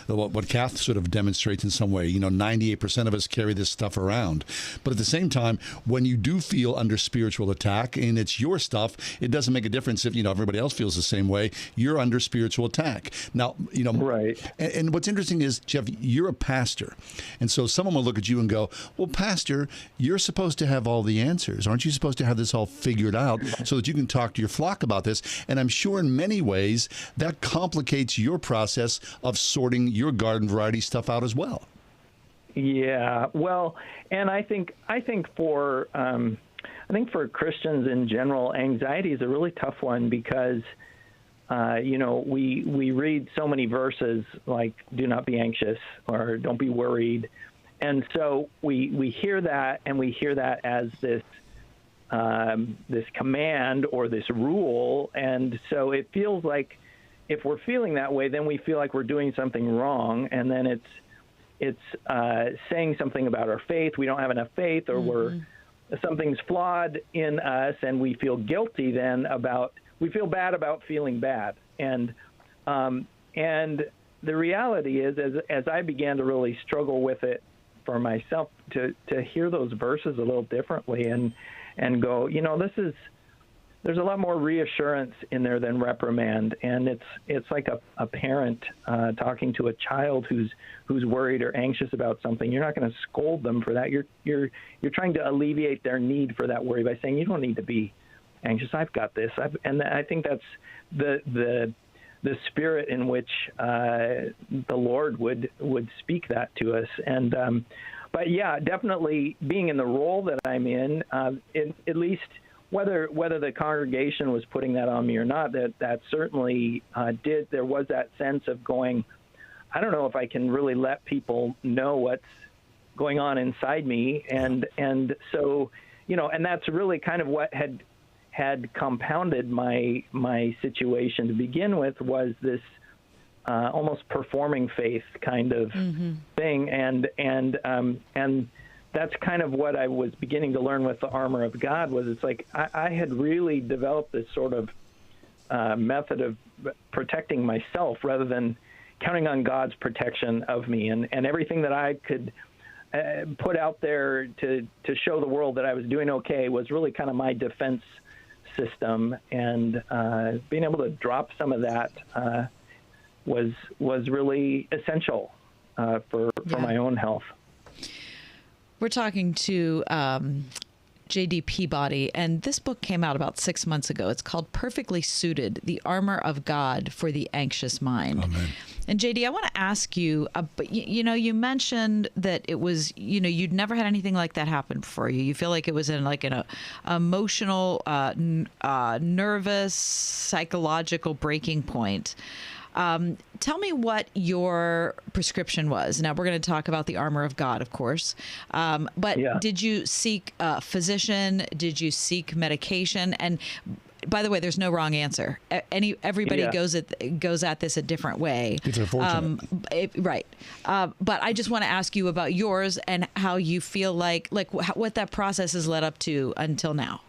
what Kath sort of demonstrates in some way. 98% of us carry this stuff around. But at the same time, when you do feel under spiritual attack and it's your stuff, it doesn't make a difference if, everybody else feels the same way. You're under spiritual attack. Now, right. And what's interesting is, Jeff, you're a pastor. And so someone will look at you and go, well, pastor, you're supposed to have all the answers. Aren't you supposed to have this all figured out so that you can talk to your flock about this? And I'm sure in many ways that complicates your process of sorting your garden variety stuff out as well. Yeah, well, and I think for Christians in general, anxiety is a really tough one because we read so many verses like "do not be anxious" or "don't be worried," and so we hear that, and we hear that as this command or this rule, and so it feels like if we're feeling that way, then we feel like we're doing something wrong, and then it's saying something about our faith. We don't have enough faith, or something's flawed in us, and we feel guilty then about. We feel bad about feeling bad, and the reality is, as I began to really struggle with it for myself, to hear those verses a little differently, and go, there's a lot more reassurance in there than reprimand, and it's like a parent talking to a child who's worried or anxious about something. You're not going to scold them for that. You're trying to alleviate their need for that worry by saying, you don't need to be anxious. I've got this. And I think that's the spirit in which the Lord would speak that to us. And but yeah, definitely being in the role that I'm in, at least whether the congregation was putting that on me or not, that certainly did. There was that sense of going, I don't know if I can really let people know going on inside me, and so, you know, and that's really kind of what had compounded my situation to begin with, was this almost performing faith kind of thing, and that's kind of what I was beginning to learn with the armor of God. Was it's like I had really developed this sort of method of protecting myself rather than counting on God's protection of me, and everything that I could put out there to show the world that I was doing okay was really kind of my defense system, and being able to drop some of that was really essential for my own health. We're talking to J.D. Peabody, and this book came out about 6 months ago. It's called Perfectly Suited, The Armor of God for the Anxious Mind. Amen. And J.D., I want to ask you, you know, you mentioned that it was, you know, you'd never had anything like that happen before you. You feel like it was in like an emotional, nervous, psychological breaking point. Tell me what your prescription was. Now, we're going to talk about the armor of God, of course. But did you seek a physician? Did you seek medication? And by the way, there's no wrong answer. Everybody goes at this a different way. It's unfortunate. Right. But I just want to ask you about yours and how you feel like what that process has led up to until now.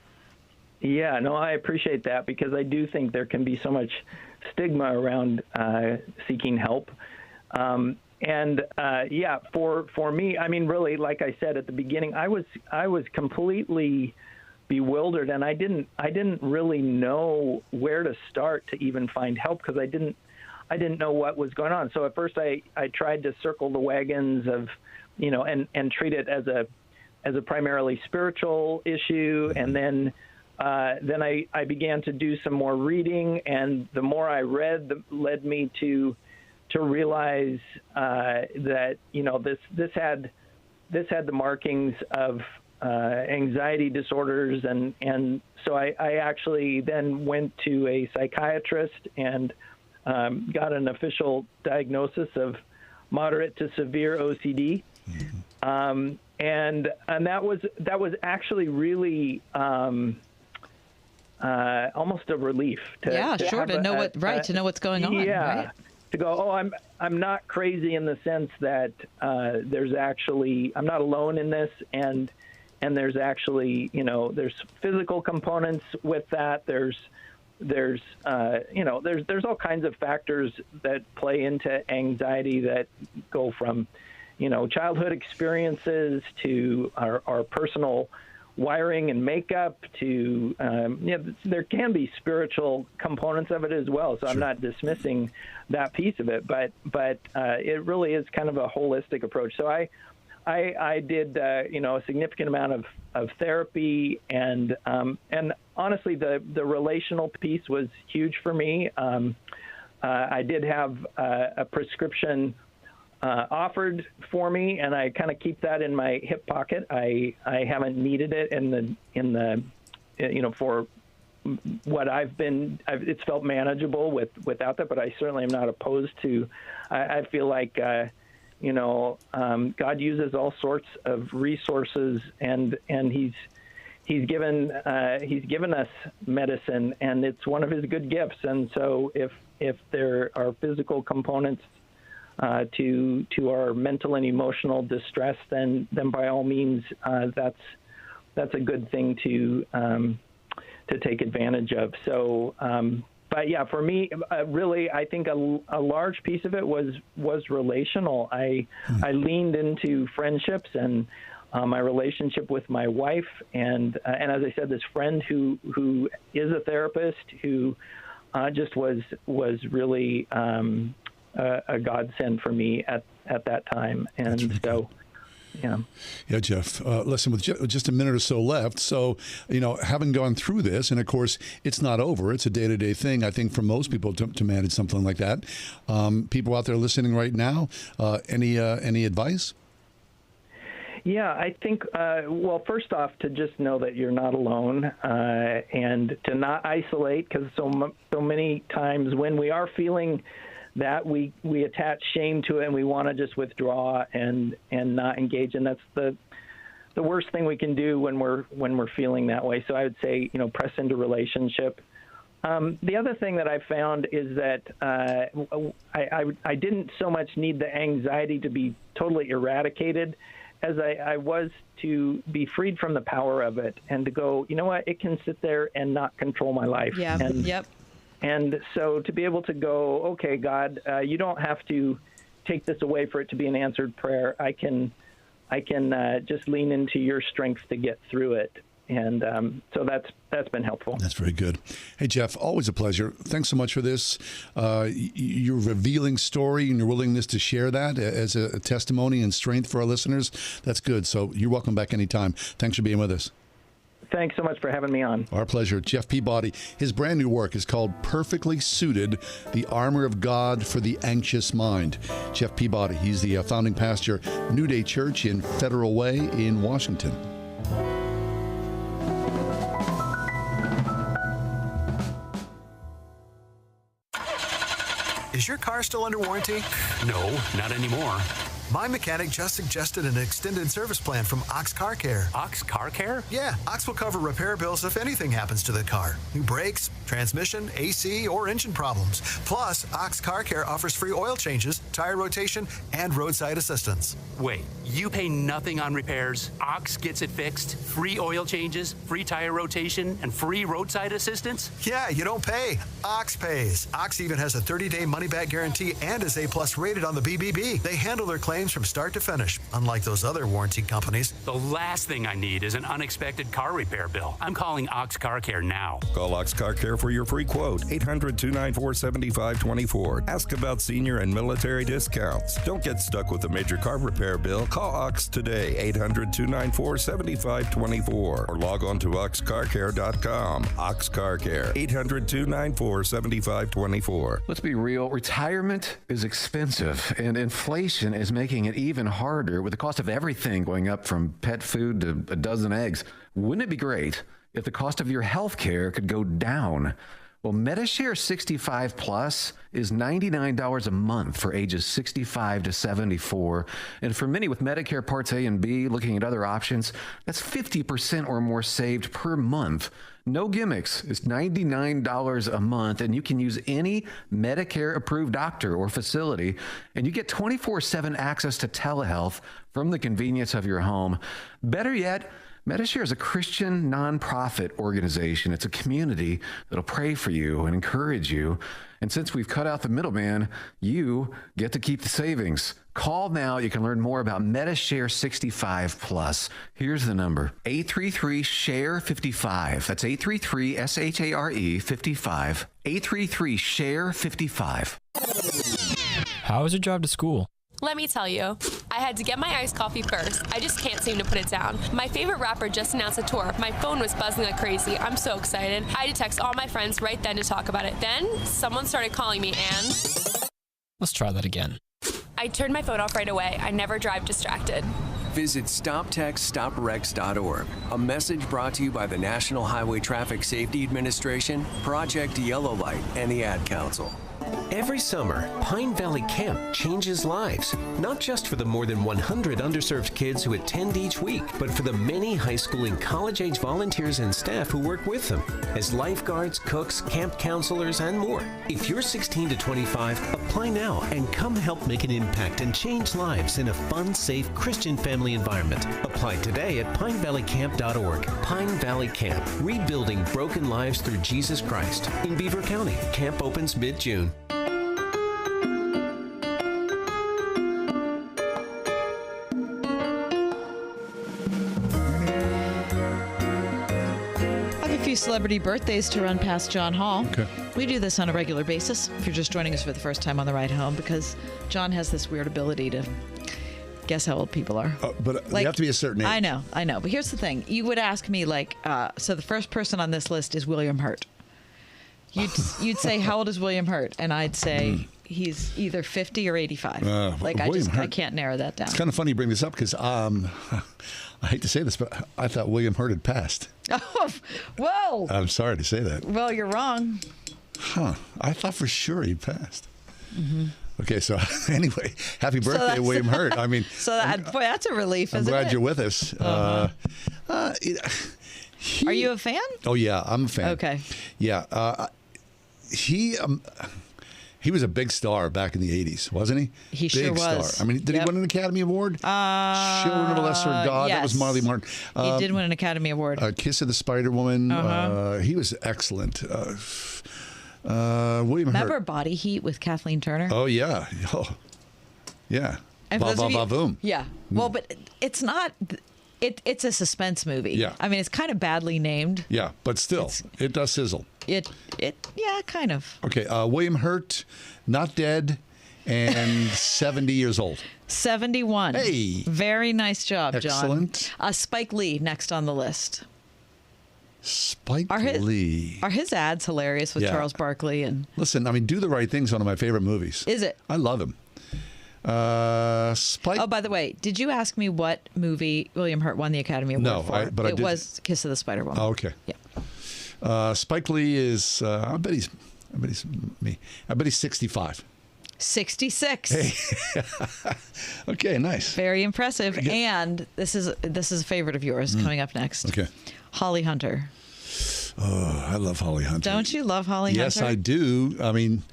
Yeah, no, I appreciate that, because I do think there can be so much stigma around seeking help. For me, I mean, really, like I said at the beginning, I was completely bewildered, and I didn't really know where to start to even find help, because I didn't know what was going on. So at first I tried to circle the wagons of, you know, and treat it as a primarily spiritual issue, and then I began to do some more reading, and the more I read, led me to realize that, you know, this had the markings of anxiety disorders, and so I actually then went to a psychiatrist and got an official diagnosis of moderate to severe OCD, and that was actually really almost a relief to know what's going on. Right? To go, oh, I'm not crazy in the sense that there's actually, I'm not alone in this, and there's actually, you know, there's physical components with that. There's all kinds of factors that play into anxiety that go from, you know, childhood experiences to our personal wiring and makeup to, there can be spiritual components of it as well. So I'm not dismissing that piece of it, but it really is kind of a holistic approach. So I did, a significant amount of therapy, and honestly, the relational piece was huge for me. I did have a prescription offered for me, and I kind of keep that in my hip pocket. I haven't needed it in the for what I've been. It's felt manageable without that, but I certainly am not opposed to. I feel like God uses all sorts of resources, and He's given us medicine, and it's one of His good gifts. And so if there are physical components to our mental and emotional distress, then by all means, that's a good thing to take advantage of. So, but yeah, for me, really, I think a large piece of it was relational. I leaned into friendships and my relationship with my wife, and as I said, this friend who is a therapist who just was really a godsend for me at that time. And so, yeah, Jeff. Listen, with just a minute or so left, so having gone through this, and of course, it's not over. It's a day-to-day thing. I think for most people to manage something like that. People out there listening right now, any advice? Yeah, I think, well, first off, to just know that you're not alone, and to not isolate, because so many times when we are feeling that we attach shame to it, and we want to just withdraw and not engage. And that's the worst thing we can do when we're feeling that way. So I would say, press into relationship. The other thing that I found is that I didn't so much need the anxiety to be totally eradicated as I was to be freed from the power of it and to go, you know what, it can sit there and not control my life. Yeah. Yep. And so to be able to go, okay, God, you don't have to take this away for it to be an answered prayer. I can just lean into your strength to get through it. And so that's been helpful. That's very good. Hey, Jeff, always a pleasure. Thanks so much for this. Your revealing story and your willingness to share that as a testimony and strength for our listeners, that's good. So you're welcome back anytime. Thanks for being with us. Thanks so much for having me on. Our pleasure. Jeff Peabody, his brand new work is called Perfectly Suited, The Armor of God for the Anxious Mind. Jeff Peabody, he's the founding pastor, New Day Church in Federal Way in Washington. Is your car still under warranty? No, not anymore. My mechanic just suggested an extended service plan from Ox Car Care. Ox Car Care? Yeah, Ox will cover repair bills if anything happens to the car. New brakes, transmission, AC, or engine problems. Plus, Ox Car Care offers free oil changes, tire rotation, and roadside assistance. Wait, you pay nothing on repairs? Ox gets it fixed? Free oil changes, free tire rotation, and free roadside assistance? Yeah, you don't pay. Ox pays. Ox even has a 30-day money-back guarantee and is A+ rated on the BBB. They handle their claims from start to finish, unlike those other warranty companies. The last thing I need is an unexpected car repair bill. I'm calling Ox Car Care now. Call Ox Car Care for your free quote. 800-294-7524. Ask about senior and military discounts. Don't get stuck with a major car repair bill. Call Ox today. 800-294-7524. Or log on to oxcarcare.com. Ox Car Care. 800-294-7524. Let's be real. Retirement is expensive, and inflation is making it even harder with the cost of everything going up from pet food to a dozen eggs. Wouldn't it be great if the cost of your health care could go down? Well, MediShare 65 Plus is $99 a month for ages 65 to 74. And for many with Medicare Parts A and B, looking at other options, that's 50% or more saved per month. No gimmicks. It's $99 a month, and you can use any Medicare-approved doctor or facility, and you get 24/7 access to telehealth from the convenience of your home. Better yet, MediShare is a Christian nonprofit organization. It's a community that'll pray for you and encourage you. And since we've cut out the middleman, you get to keep the savings. Call now. You can learn more about MediShare 65 Plus. Here's the number: 833-SHARE-55. That's 833-SHARE 55. 833-SHARE-55. How is your drive to school? Let me tell you, I had to get my iced coffee first. I just can't seem to put it down. My favorite rapper just announced a tour. My phone was buzzing like crazy. I'm so excited. I had to text all my friends right then to talk about it. Then someone started calling me and... Let's try that again. I turned my phone off right away. I never drive distracted. Visit StopTextStopWrecks.org. A message brought to you by the National Highway Traffic Safety Administration, Project Yellow Light, and the Ad Council. Every summer, Pine Valley Camp changes lives, not just for the more than 100 underserved kids who attend each week, but for the many high school and college-age volunteers and staff who work with them as lifeguards, cooks, camp counselors, and more. If you're 16 to 25, apply now and come help make an impact and change lives in a fun, safe, Christian family environment. Apply today at pinevalleycamp.org. Pine Valley Camp, rebuilding broken lives through Jesus Christ. In Beaver County, camp opens mid-June. Celebrity birthdays to run past John Hall. Okay. We do this on a regular basis if you're just joining us for the first time on the ride home, because John has this weird ability to guess how old people are. But you have to be a certain age. I know. But here's the thing. You would ask me, so the first person on this list is William Hurt. You'd say, how old is William Hurt? And I'd say he's either 50 or 85. I can't narrow that down. It's kind of funny you bring this up because I hate to say this, but I thought William Hurt had passed. Oh, whoa. I'm sorry to say that. Well, you're wrong. Huh. I thought for sure he passed. Okay, so anyway, happy birthday, William Hurt. I mean, boy, that's a relief. I'm glad you're with us. Are you a fan? Oh yeah, I'm a fan. Okay. Yeah, he was a big star back in the 80s, wasn't he? He big sure was. Star. I mean, did he win an Academy Award? Children of a Lesser God. Yes. That was Marley Martin. He did win an Academy Award. Kiss of the Spider Woman. He was excellent. William Remember Hurt. Body Heat with Kathleen Turner? Oh yeah. Oh yeah. And Va for those va of you- va boom. Yeah. Well, but it's not. It's a suspense movie. Yeah. I mean, it's kind of badly named. Yeah, but still, it does sizzle. Yeah, kind of. Okay, William Hurt, not dead, and 70 years old. 71. Hey. Very nice job, John. Excellent. Spike Lee next on the list. Spike Lee. Are his ads hilarious with Yeah. Charles Barkley and? Listen, I mean, Do the Right Thing's one of my favorite movies. Is it? I love him. Spike. Oh, by the way, did you ask me what movie William Hurt won the Academy Award No, for? but I it did. was Kiss of the Spider Woman. Oh, okay. Yeah. Spike Lee is. I bet he's 65. 66. Hey. Okay, nice. Very impressive. And this is a favorite of yours coming up next. Okay. Holly Hunter. Oh, I love Holly Hunter. Don't you love Holly Hunter? Yes, I do. I mean,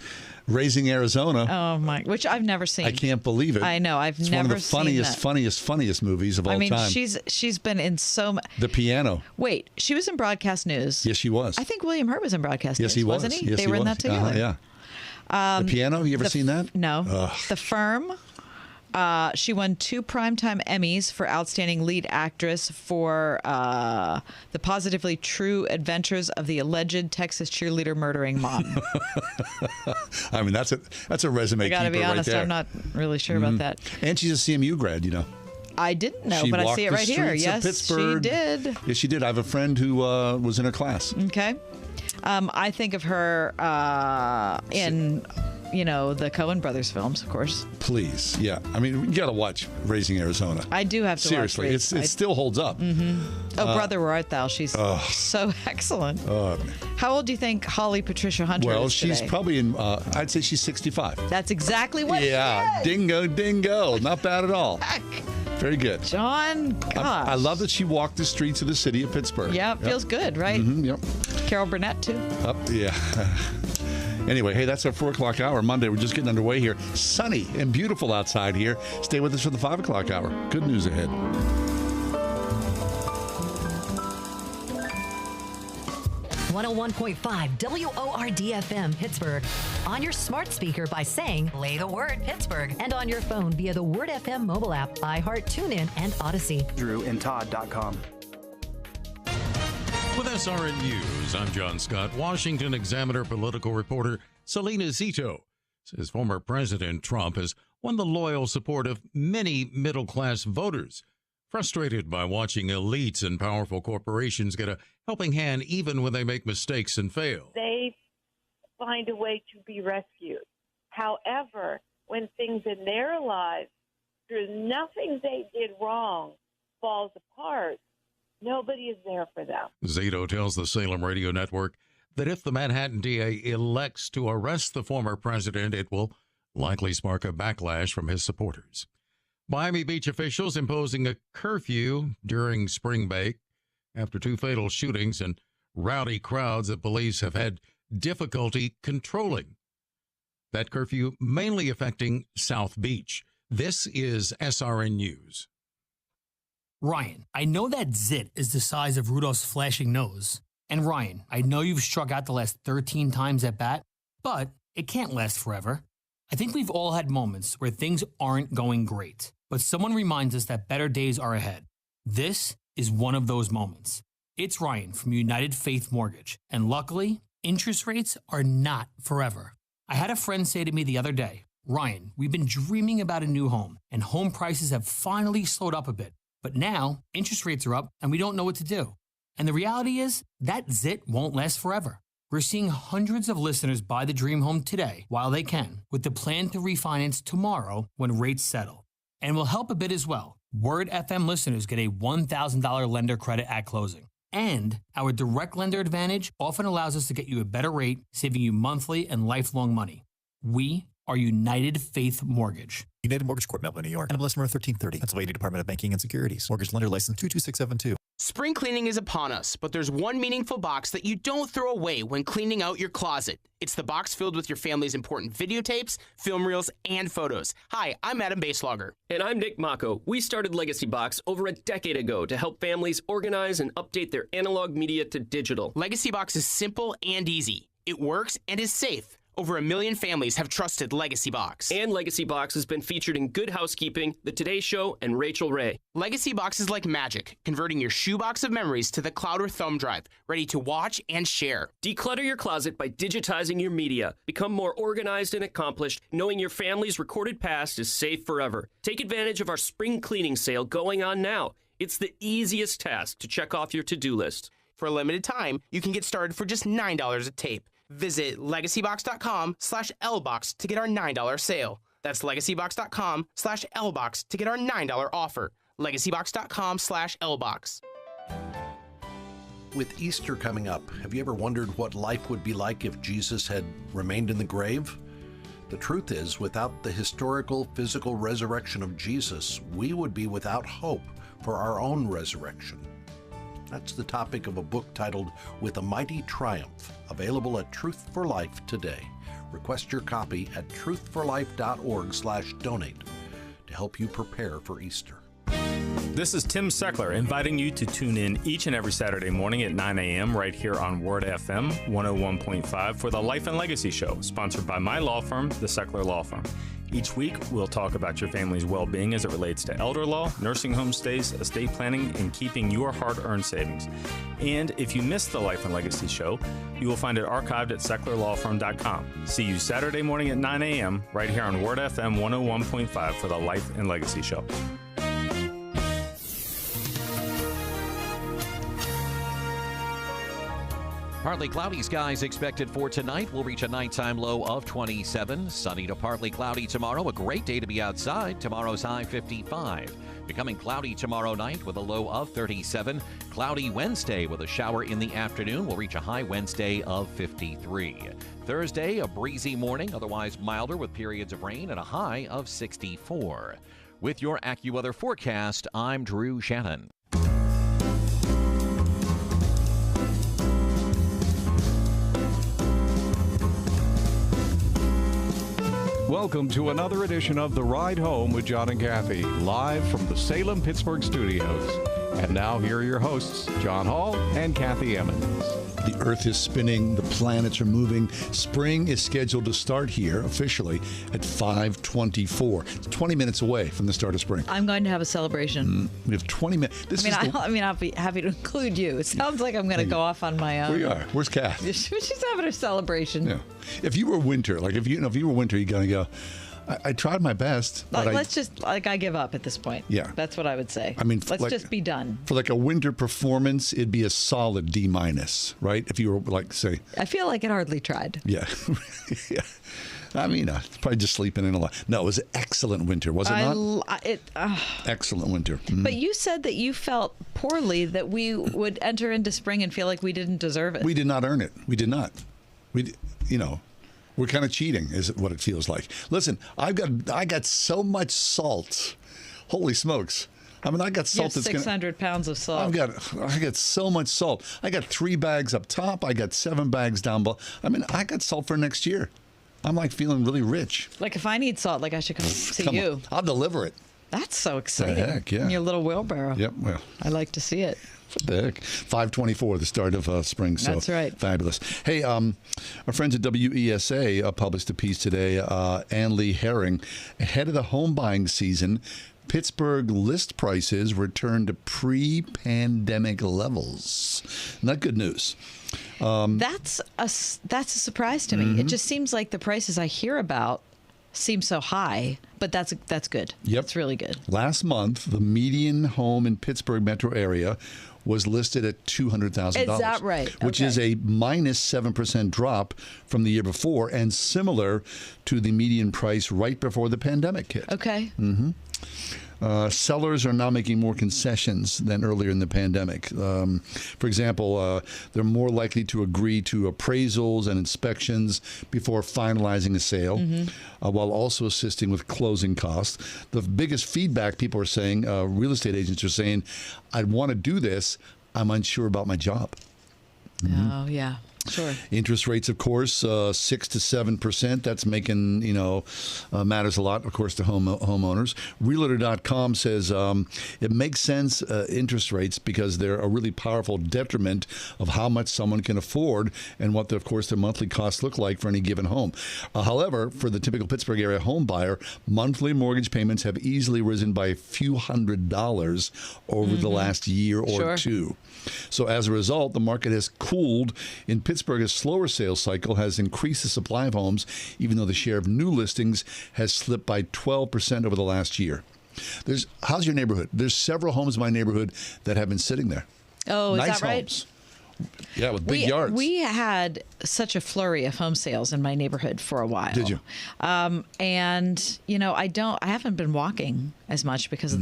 Raising Arizona. Oh my! Which I've never seen. I can't believe it. I know. I've it's never one of the funniest movies of all time. I mean, she's been in so much. The Piano. Wait, she was in Broadcast News. Yes, she was. I think William Hurt was in Broadcast News. Yes, he was. Wasn't he? Yes, they were in that together. Yeah. The Piano. You ever seen that? No. Ugh. The Firm. She won 2 Primetime Emmys for Outstanding Lead Actress for The Positively True Adventures of the Alleged Texas Cheerleader Murdering Mom. I mean, that's a resume I gotta keeper be honest, right there. I'm not really sure about that. And she's a CMU grad, you know. I didn't know, She but I walked see it the right here. streets of Yes, Pittsburgh. she did. Yes, she did. I have a friend who was in her class. Okay. I think of her in, the Coen Brothers films, of course. Please, yeah. I mean, you got to watch Raising Arizona. I do have to Seriously, watch it still holds up. Oh, Brother, Where Art Thou? She's so excellent. How old do you think Holly Patricia Hunter Well, is she's today? probably in, I'd say she's 65. That's exactly what she is. Dingo. Not bad at all. Heck. Very good. John, gosh. I love that she walked the streets of the city of Pittsburgh. Yeah, it feels good, right? Yep. Carol Burnett, too. Yeah. Anyway, hey, that's our 4 o'clock hour. Monday, we're just getting underway here. Sunny and beautiful outside here. Stay with us for the 5 o'clock hour. Good news ahead. 101.5 WORD-FM Pittsburgh. On your smart speaker by saying, play the word Pittsburgh. And on your phone via the Word FM mobile app, iHeart, TuneIn, and Odyssey. DrewandTodd.com. With SRN News, I'm John Scott. Washington Examiner political reporter Selena Zito says former President Trump has won the loyal support of many middle-class voters, frustrated by watching elites and powerful corporations get a helping hand even when they make mistakes and fail. They find a way to be rescued. However, when things in their lives, through nothing they did wrong, falls apart, nobody is there for them. Zito tells the Salem Radio Network that if the Manhattan DA elects to arrest the former president, it will likely spark a backlash from his supporters. Miami Beach officials imposing a curfew during spring break after 2 fatal shootings and rowdy crowds that police have had difficulty controlling. That curfew mainly affecting South Beach. This is SRN News. Ryan, I know that zit is the size of Rudolph's flashing nose. And Ryan, I know you've struck out the last 13 times at bat, but it can't last forever. I think we've all had moments where things aren't going great, but someone reminds us that better days are ahead. This is one of those moments. It's Ryan from United Faith Mortgage, and luckily, interest rates are not forever. I had a friend say to me the other day, Ryan, we've been dreaming about a new home, and home prices have finally slowed up a bit. But now, interest rates are up, and we don't know what to do. And the reality is, that zit won't last forever. We're seeing hundreds of listeners buy the dream home today while they can, with the plan to refinance tomorrow when rates settle. And will help a bit as well. Word FM listeners get a $1,000 lender credit at closing. And our direct lender advantage often allows us to get you a better rate, saving you monthly and lifelong money. We our United Faith Mortgage. United Mortgage Corp, Melville, New York. NMLS number 1330. Pennsylvania Department of Banking and Securities. Mortgage lender license 22672. Spring cleaning is upon us, but there's one meaningful box that you don't throw away when cleaning out your closet. It's the box filled with your family's important videotapes, film reels, and photos. Hi, I'm Adam Baselogger. And I'm Nick Mako. We started Legacy Box over a decade ago to help families organize and update their analog media to digital. Legacy Box is simple and easy. It works and is safe. Over 1 million families have trusted Legacy Box. And Legacy Box has been featured in Good Housekeeping, The Today Show, and Rachel Ray. Legacy Box is like magic, converting your shoebox of memories to the cloud or thumb drive, ready to watch and share. Declutter your closet by digitizing your media. Become more organized and accomplished, knowing your family's recorded past is safe forever. Take advantage of our spring cleaning sale going on now. It's the easiest task to check off your to-do list. For a limited time, you can get started for just $9 a tape. Visit legacybox.com/lbox to get our $9 sale. That's legacybox.com/lbox to get our $9 offer. legacybox.com/lbox. With Easter coming up, have you ever wondered what life would be like if Jesus had remained in the grave? The truth is, without the historical, physical resurrection of Jesus, we would be without hope for our own resurrection. That's the topic of a book titled With a Mighty Triumph, available at Truth for Life today. Request your copy at truthforlife.org/donate to help you prepare for Easter. This is Tim Seckler inviting you to tune in each and every Saturday morning at 9 a.m. right here on Word FM 101.5 for the Life and Legacy Show, sponsored by my law firm, the Seckler Law Firm. Each week, we'll talk about your family's well-being as it relates to elder law, nursing home stays, estate planning, and keeping your hard-earned savings. And if you missed the Life and Legacy Show, you will find it archived at secklerlawfirm.com. See you Saturday morning at 9 a.m. right here on Word FM 101.5 for the Life and Legacy Show. Partly cloudy skies expected for tonight. We'll reach a nighttime low of 27. Sunny to partly cloudy tomorrow. A great day to be outside. Tomorrow's high 55. Becoming cloudy tomorrow night with a low of 37. Cloudy Wednesday with a shower in the afternoon. We'll reach a high Wednesday of 53. Thursday, a breezy morning, otherwise milder with periods of rain and a high of 64. With your AccuWeather forecast, I'm Drew Shannon. Welcome to another edition of The Ride Home with John and Kathy, live from the Salem-Pittsburgh studios. And now here are your hosts, John Hall and Kathy Emmons. The Earth is spinning, the planets are moving. Spring is scheduled to start here officially at 5:24. It's 20 minutes away from the start of spring. I'm going to have a celebration. We have 20 minutes. I'll be happy to include you. It sounds like I'm going to go off on my own. We are. Where's Kath? She's having a celebration. Yeah. If you were winter, if you were winter, you're going to go, I tried my best. But I give up at this point. Yeah. That's what I would say. I mean, let's just be done. For a winter performance, it'd be a solid D-, right? If you were say. I feel like it hardly tried. Yeah. Yeah. I mean, probably just sleeping in a lot. No, it was an excellent winter, was it not? Excellent winter. Mm. But you said that you felt poorly that we would enter into spring and feel like we didn't deserve it. We did not earn it. We did not. We're kind of cheating, is what it feels like. Listen, I got so much salt. Holy smokes! I mean, I got salt. You have 600 pounds of salt. I got so much salt. I got 3 bags up top. I got 7 bags down below. I mean, I got salt for next year. I'm feeling really rich. If I need salt, I should come to you. On. I'll deliver it. That's so exciting. The heck, yeah. In your little wheelbarrow. Yep. Well, I like to see it. What the heck? 5:24, the start of spring. So that's right. Fabulous. Hey, our friends at WESA published a piece today. Ann Lee Herring, ahead of the home buying season, Pittsburgh list prices return to pre-pandemic levels. Not good news. That's a surprise to me. Mm-hmm. It just seems like the prices I hear about seem so high, but that's good. Yep. It's really good. Last month, the median home in Pittsburgh metro area was listed at $200,000. Is that right? Which is a minus 7% drop from the year before and similar to the median price right before the pandemic hit. Okay. Mm-hmm. Sellers are now making more concessions than earlier in the pandemic. For example, they're more likely to agree to appraisals and inspections before finalizing a sale, while also assisting with closing costs. The biggest feedback people are saying, real estate agents are saying, I'd want to do this. I'm unsure about my job. Oh, yeah. Sure. Interest rates, of course, 6 to 7%. That's making, matters a lot, of course, to homeowners. Realtor.com says it makes sense, interest rates, because they're a really powerful detriment of how much someone can afford and what, of course, their monthly costs look like for any given home. However, for the typical Pittsburgh area home buyer, monthly mortgage payments have easily risen by a few $100s over the last year or two. So as a result, the market has cooled. In Pittsburgh, a slower sales cycle has increased the supply of homes, even though the share of new listings has slipped by 12% over the last year. How's your neighborhood? There's several homes in my neighborhood that have been sitting there. Oh, is nice that right? Homes. Yeah, with big yards. We had such a flurry of home sales in my neighborhood for a while. Did you? And I haven't been walking as much because of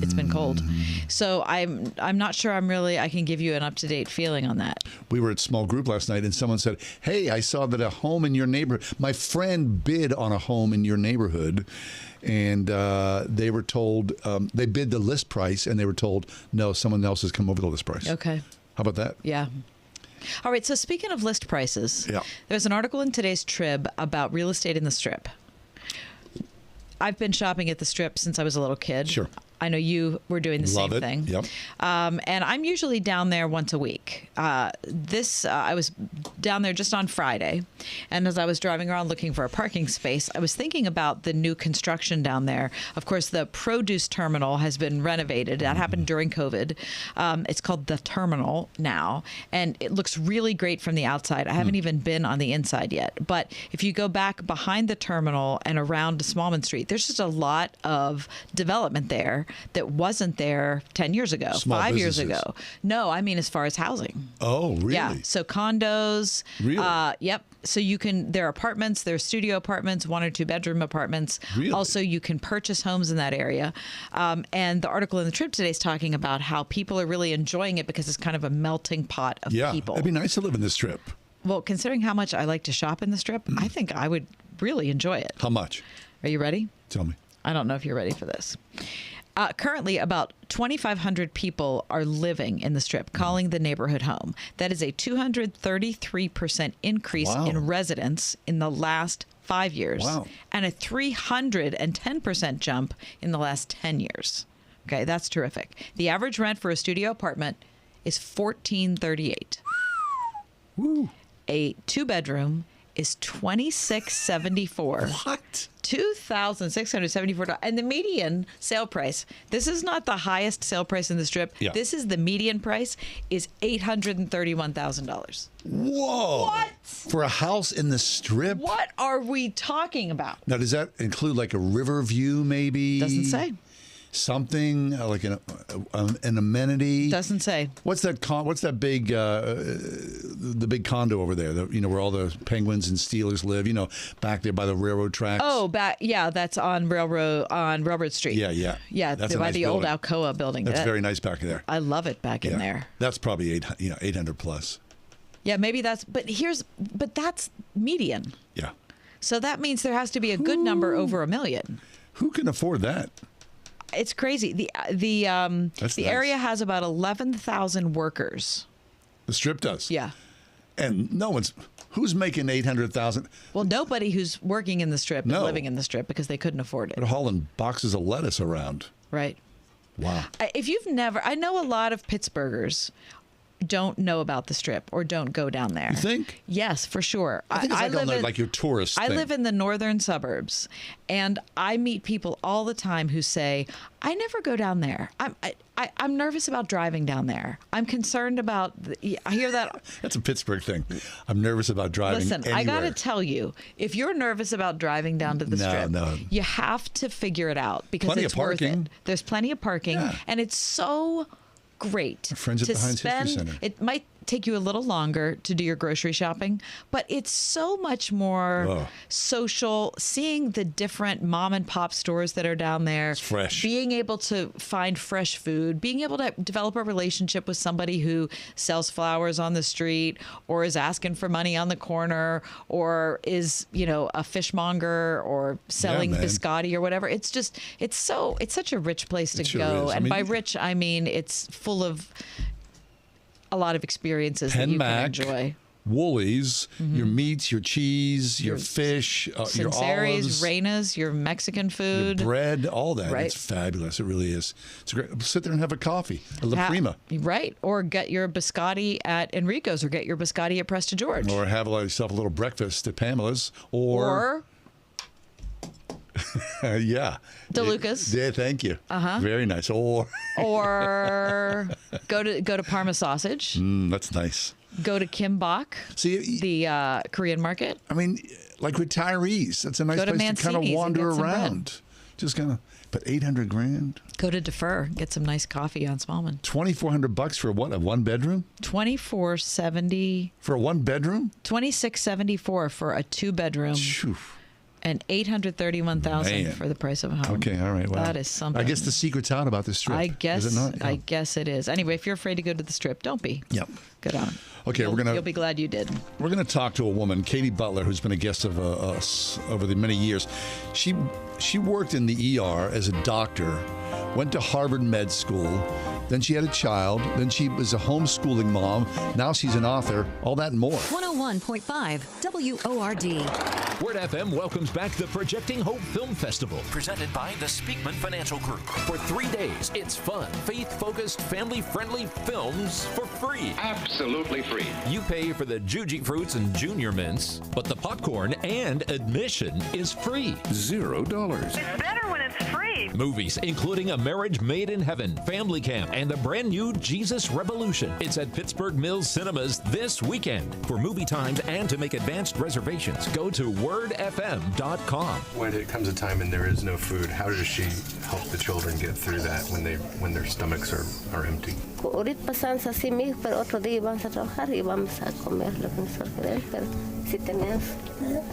it's been cold. So I'm not sure I can give you an up-to-date feeling on that. We were at small group last night and someone said, "Hey, I saw that a home in your neighborhood, my friend bid on a home in your neighborhood." And they were told, they bid the list price and they were told, no, someone else has come over the list price. Okay. How about that? Yeah. All right. So speaking of list prices, there's an article in today's Trib about real estate in the Strip. I've been shopping at the Strip since I was a little kid. Sure. I know you were doing the Love same it. thing. Yep. And I'm usually down there once a week. I was down there just on Friday. And as I was driving around looking for a parking space, I was thinking about the new construction down there. Of course, the produce terminal has been renovated. That happened during COVID. It's called the Terminal now. And it looks really great from the outside. I haven't even been on the inside yet. But if you go back behind the terminal and around Smallman Street, there's just a lot of development there that wasn't there 10 years ago, Small 5 years businesses. ago. No, I mean as far as housing. Oh, really? Yeah. So condos. Really? Yep. So there are apartments, there are studio apartments, 1 or 2 bedroom apartments. Really? Also, you can purchase homes in that area. And the article in the Trib today is talking about how people are really enjoying it because it's kind of a melting pot of people. It'd be nice to live in this Strip. Well, considering how much I like to shop in the Strip, I think I would really enjoy it. How much? Are you ready? Tell me. I don't know if you're ready for this. Currently, about 2,500 people are living in the Strip, calling the neighborhood home. That is a 233% increase in residents in the last 5 years, and a 310% jump in the last 10 years. Okay, that's terrific. The average rent for a studio apartment is $1,438. Woo! A 2-bedroom is $2,674. What? $2,674. And the median sale price, this is not the highest sale price in the Strip. Yeah. This is the median price, is $831,000. Whoa. What? For a house in the Strip? What are we talking about? Now, does that include like a river view, maybe? Doesn't say. Something like an amenity? Doesn't say. What's that big the big condo over there? Where all the Penguins and Steelers live. Back there by the railroad tracks. Oh, that's on Railroad Street. Yeah. That's a by nice the building. old Alcoa building. That's very nice back there. I love it back in there. That's probably 800 plus. Yeah, maybe that's. But that's median. Yeah. So that means there has to be a good number over $1 million. Who can afford that? It's crazy. The nice. area has about 11,000 workers. The Strip does. Yeah. And who's making 800,000? Well, nobody who's working in the Strip is living in the Strip because they couldn't afford it. They're hauling boxes of lettuce around. Right. Wow. I know a lot of Pittsburghers don't know about the Strip or don't go down there. You think? Yes, for sure. I think it's like on there, like your tourist I thing. live in the northern suburbs, and I meet people all the time who say, I never go down there. I'm nervous about driving down there. I'm concerned about... I hear that... That's a Pittsburgh thing. I'm nervous about driving Listen, anywhere. I got to tell you, if you're nervous about driving down to the Strip, you have to figure it out because Plenty it's of worth parking. it. There's plenty of parking, and it's so... great friends at to the Heinz History spend. Center. It might take you a little longer to do your grocery shopping, but it's so much more social. Seeing the different mom and pop stores that are down there, it's fresh. Being able to find fresh food, being able to develop a relationship with somebody who sells flowers on the street or is asking for money on the corner or is, a fishmonger or selling biscotti or whatever. It's such a rich place to go. And by rich, I mean it's full of a lot of experiences that you can enjoy. Woolies, your meats, your cheese, your fish, your olives, reinas, your Mexican food, your bread, all that. Right. It's fabulous. It really is. It's great. Sit there and have a coffee, a La Prima. Right. Or get your biscotti at Enrico's or get your biscotti at Presta George. Or have yourself a little breakfast at Pamela's. Or yeah. DeLuca's. Yeah, thank you. Very nice. Or go to Parma Sausage. That's nice. Go to Kimbok, the Korean market. I mean, like retirees, that's a nice place to kind of wander around. Just kind of, but $800,000. Go to Defer, get some nice coffee on Smallman. $2,400 for what? A one bedroom? $2,470 for a one bedroom. $2,674 for a two bedroom. And $831,000 for the price of a home. Okay, all right. Well, that is something. I guess the secret's out about this strip. Is it not? Yeah. I guess it is. Anyway, if you're afraid to go to the strip, don't be. Yep. Good on. Okay, you'll be glad you did. We're gonna talk to a woman, Katie Butler, who's been a guest of us over the many years. She worked in the ER as a doctor, went to Harvard Med School. Then she had a child. Then she was a homeschooling mom. Now she's an author. All that and more. 101.5 WORD. Word FM welcomes back the Projecting Hope Film Festival, presented by the Speakman Financial Group. For 3 days, it's fun, faith-focused, family-friendly films for free. Absolutely free. You pay for the Juji Fruits and Junior Mints, but the popcorn and admission is free. $0. It's better when it's free. Movies, including A Marriage Made in Heaven, Family Camp, and the brand new Jesus Revolution. It's at Pittsburgh Mills Cinemas this weekend. For movie times and to make advanced reservations, go to wordfm.com. When it comes a time and there is no food, how does she help the children get through that when their stomachs are empty?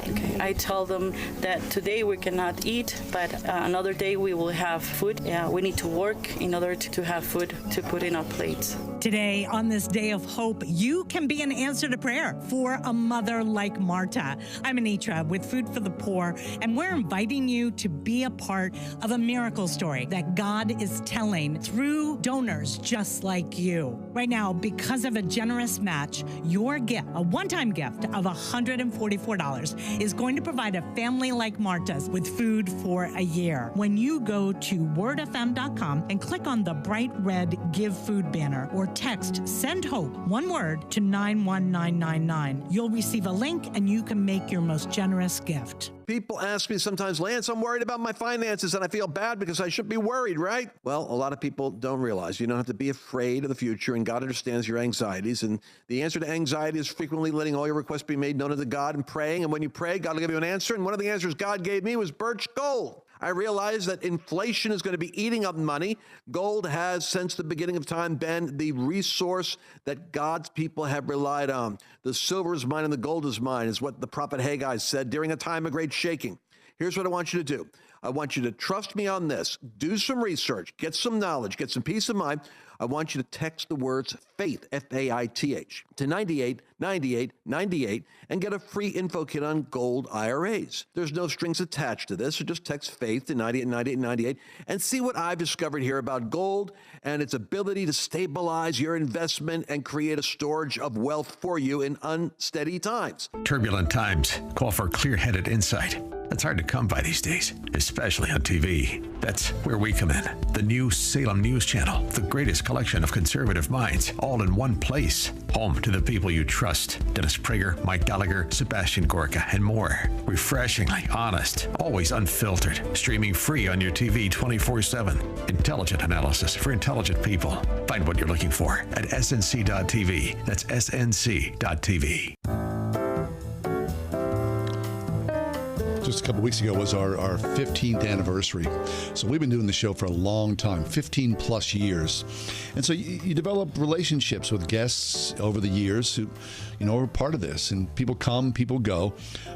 Okay. I tell them that today we cannot eat, but another day we will have food. We need to work in order to have food to put in our plates. Today, on this day of hope, you can be an answer to prayer for a mother like Marta. I'm Anitra with Food for the Poor, and we're inviting you to be a part of a miracle story that God is telling through donors just like you. Right now, because of a generous match, your gift, a one-time gift of $144, is going to provide a family like Marta's with food for a year. When you go to wordfm.com and click on the bright red Give Food banner or text Send Hope, one word, to 91999. You'll receive a link and you can make your most generous gift. People ask me sometimes, Lance, I'm worried about my finances and I feel bad because I should be worried, right? Well, a lot of people don't realize you don't have to be afraid of the future, and God understands your anxieties. And the answer to anxiety is frequently letting all your requests be made known to God and praying. And when you pray, God will give you an answer. And one of the answers God gave me was birch gold. I realized that inflation is going to be eating up money. Gold has, since the beginning of time, been the resource that God's people have relied on. The silver is mine and the gold is mine, is what the prophet Haggai said during a time of great shaking. Here's what I want you to do. I want you to trust me on this. Do some research, get some knowledge, get some peace of mind. I want you to text the words FAITH, F-A-I-T-H, to 989898 and get a free info kit on gold IRAs. There's no strings attached to this, so just text FAITH to 989898 and see what I've discovered here about gold and its ability to stabilize your investment and create a storage of wealth for you in unsteady times. Turbulent times call for clear-headed insight. That's hard to come by these days, especially on TV. That's where we come in. The new Salem News Channel, the greatest collection of conservative minds, all in one place. Home to the people you trust. Dennis Prager, Mike Gallagher, Sebastian Gorka, and more. Refreshingly honest, always unfiltered. Streaming free on your TV 24/7. Intelligent analysis for intelligent people. Find what you're looking for at snc.tv. That's snc.tv. just a couple weeks ago was our 15th anniversary. So we've been doing the show for a long time, 15 plus years. And so you develop relationships with guests over the years who, are part of this. And people come, people go.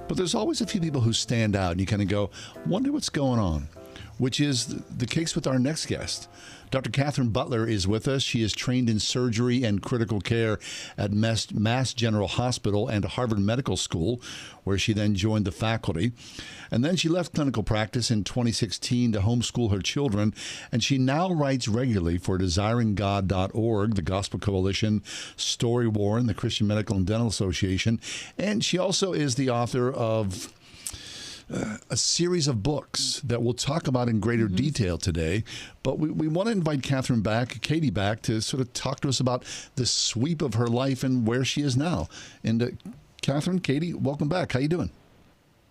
But there's always a few people who stand out and you kind of go, wonder what's going on, which is the case with our next guest. Dr. Catherine Butler is with us. She is trained in surgery and critical care at Mass General Hospital and Harvard Medical School, where she then joined the faculty. And then she left clinical practice in 2016 to homeschool her children, and she now writes regularly for DesiringGod.org, the Gospel Coalition, Story Warren, the Christian Medical and Dental Association, and she also is the author of a series of books that we'll talk about in greater detail today. But we want to invite Katie back to sort of talk to us about the sweep of her life and where she is now. And Catherine, Katie, welcome back. How you doing?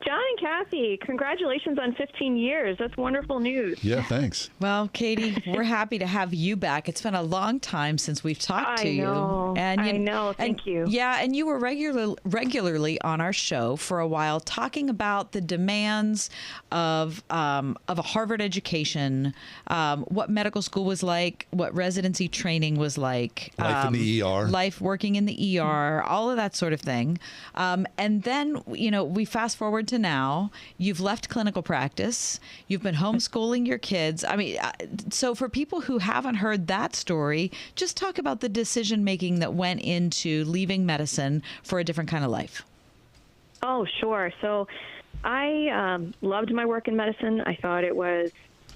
John and Kathy, congratulations on 15 years. That's wonderful news. Yeah, thanks. Well, Katie, we're happy to have you back. It's been a long time since we've talked to you. I know. Thank you. Yeah, and you were regularly on our show for a while talking about the demands of a Harvard education, what medical school was like, what residency training was like. Life in the ER. Life working in the ER, all of that sort of thing. And then, we fast forward to now. You've left clinical practice. You've been homeschooling your kids. I mean, so for people who haven't heard that story, just talk about the decision making that went into leaving medicine for a different kind of life. Oh, sure. So I loved my work in medicine. I thought it was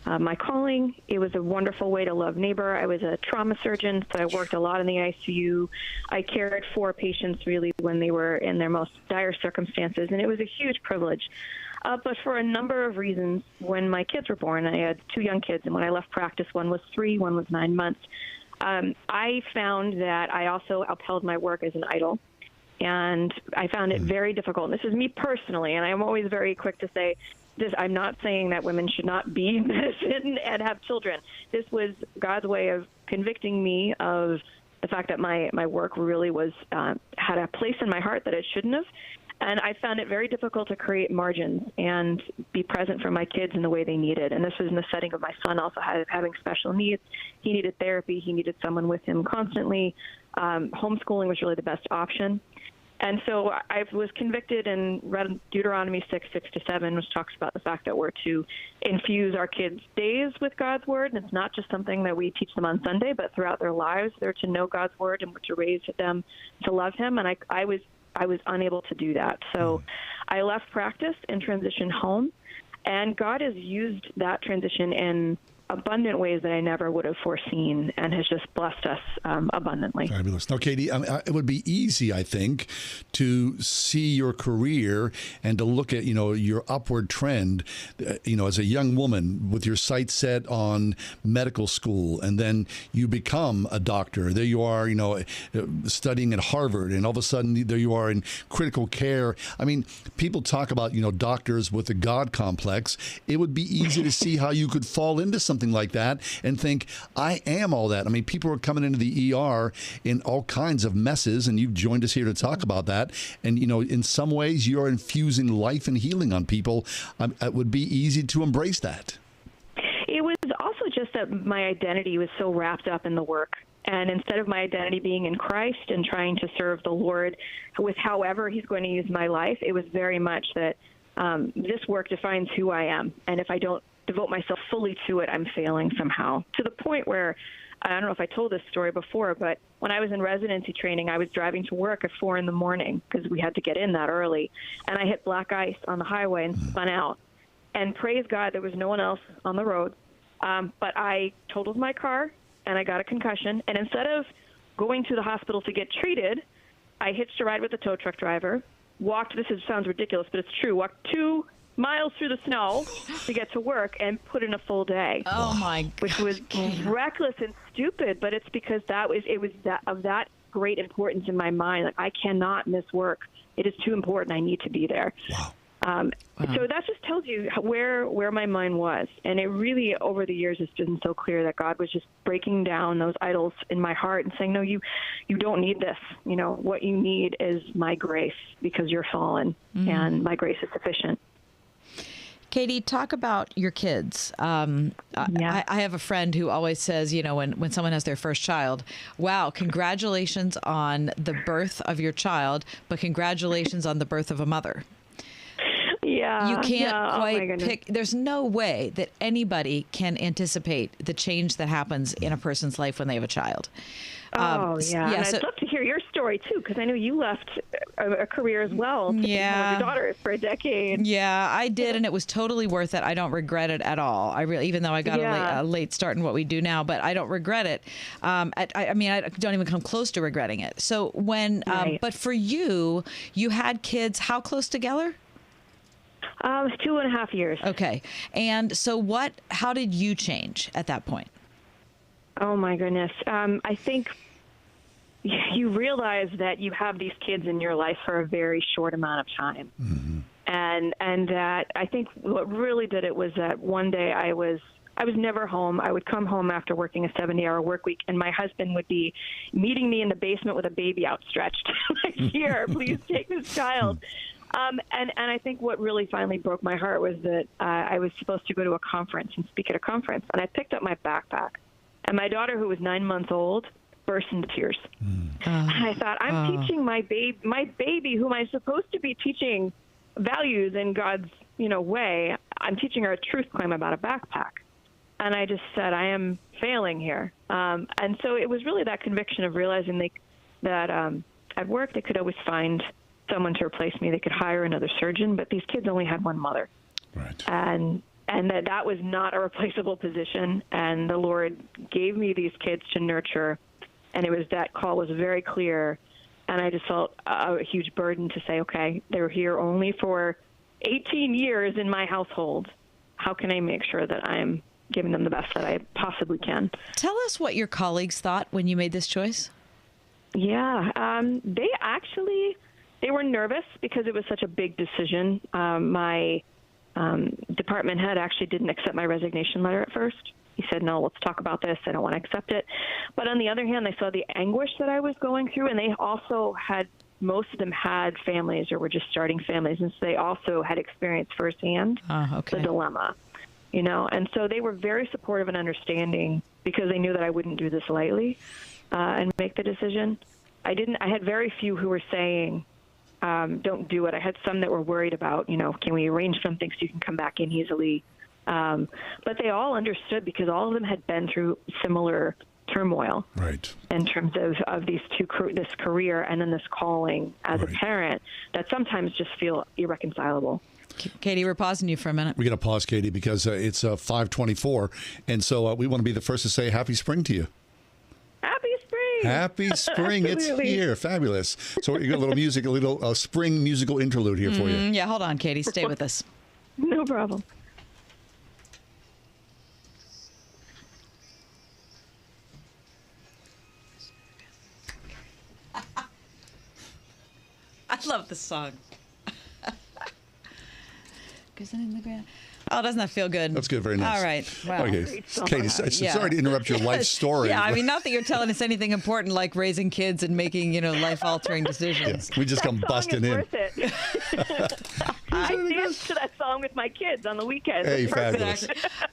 my calling. It was a wonderful way to love neighbor. I was a trauma surgeon, so I worked a lot in the ICU. I cared for patients really when they were in their most dire circumstances, and it was a huge privilege. But for a number of reasons, when my kids were born, I had 2 young kids, and when I left practice, one was 3, one was 9 months. I found that I also upheld my work as an idol, and I found it very difficult. And this is me personally, and I'm always very quick to say, I'm not saying that women should not be in medicine and have children. This was God's way of convicting me of the fact that my work really was had a place in my heart that it shouldn't have. And I found it very difficult to create margins and be present for my kids in the way they needed. And this was in the setting of my son also having special needs. He needed therapy. He needed someone with him constantly. Homeschooling was really the best option. And so I was convicted and read Deuteronomy 6:6-7, which talks about the fact that we're to infuse our kids' days with God's word. And it's not just something that we teach them on Sunday, but throughout their lives, they're to know God's word and we're to raise them to love him. And I was unable to do that. So I left practice and transitioned home. And God has used that transition in abundant ways that I never would have foreseen, and has just blessed us abundantly. Fabulous. Now, Katie, it would be easy, I think, to see your career and to look at, your upward trend, as a young woman with your sights set on medical school, and then you become a doctor. There you are, studying at Harvard, and all of a sudden there you are in critical care. I mean, people talk about, doctors with a God complex. It would be easy to see how you could fall into something like that and think, I am all that. I mean, people are coming into the ER in all kinds of messes, and you've joined us here to talk about that. And, in some ways, you're infusing life and healing on people. It would be easy to embrace that. It was also just that my identity was so wrapped up in the work. And instead of my identity being in Christ and trying to serve the Lord with however he's going to use my life, it was very much that this work defines who I am. And if I don't devote myself fully to it, I'm failing somehow. To the point where, I don't know if I told this story before, but when I was in residency training, I was driving to work at 4 a.m. because we had to get in that early. And I hit black ice on the highway and spun out. And praise God, there was no one else on the road. But I totaled my car and I got a concussion. And instead of going to the hospital to get treated, I hitched a ride with the tow truck driver, sounds ridiculous, but it's true, walked 2 miles through the snow to get to work and put in a full day. Oh my God. Which was reckless and stupid, but it's because it was of that great importance in my mind. Like, I cannot miss work. It is too important. I need to be there. Wow. So that just tells you where my mind was. And it really, over the years, has been so clear that God was just breaking down those idols in my heart and saying, no, you don't need this. What you need is my grace, because you're fallen, and my grace is sufficient. Katie, talk about your kids. I have a friend who always says, when someone has their first child, wow, congratulations on the birth of your child, but congratulations on the birth of a mother. Yeah. You can't Oh quite pick. There's no way that anybody can anticipate the change that happens in a person's life when they have a child. And I'd love to hear your story, too, because I know you left a career as well to take care of your daughters for a decade. Yeah, I did, and it was totally worth it. I don't regret it at all. even though I got a late start in what we do now, but I don't regret it. I don't even come close to regretting it. So but for you, you had kids how close together? 2.5 years. Okay. And so how did you change at that point? Oh, my goodness. I think you realize that you have these kids in your life for a very short amount of time. Mm-hmm. And that I think what really did it was that one day I was never home. I would come home after working a 70-hour work week, and my husband would be meeting me in the basement with a baby outstretched. Like, here, please take this child. And I think what really finally broke my heart was that I was supposed to go to a conference and speak at a conference, and I picked up my backpack. And my daughter, who was 9 months old, burst into tears. And I thought, I'm teaching my baby, whom I'm supposed to be teaching values in God's way, I'm teaching her a truth claim about a backpack. And I just said, I am failing here. And so it was really that conviction of realizing that at work they could always find someone to replace me. They could hire another surgeon, but these kids only had one mother. Right. And that was not a replaceable position. And the Lord gave me these kids to nurture. And that call was very clear. And I just felt a huge burden to say, okay, they're here only for 18 years in my household. How can I make sure that I'm giving them the best that I possibly can? Tell us what your colleagues thought when you made this choice. Yeah, they were nervous because it was such a big decision. My department head actually didn't accept my resignation letter at first. He said, no, let's talk about this. I don't want to accept it. But on the other hand, they saw the anguish that I was going through, and they also most of them had families or were just starting families, and so they also had experienced firsthand the dilemma, And so they were very supportive and understanding because they knew that I wouldn't do this lightly and make the decision. I had very few who were saying, don't do it. I had some that were worried about, can we arrange something so you can come back in easily? But they all understood because all of them had been through similar turmoil, right? In terms of this career and then this calling as a parent that sometimes just feel irreconcilable. Katie, we're pausing you for a minute. We're going to pause, Katie, because it's 5:24, and so we want to be the first to say happy spring to you. Happy spring! Happy spring! It's here, fabulous. So you got a little music, a little spring musical interlude here for you. Yeah, hold on, Katie, stay with us. No problem. I love this song. Oh, doesn't that feel good? That's good. Very nice. All right. Wow. Okay. Katie, sorry to interrupt your life story. Yeah, I mean, not that you're telling us anything important like raising kids and making, life-altering decisions. Yeah, we just come busting in. Worth it. I dance to that song with my kids on the weekends. Hey, fabulous.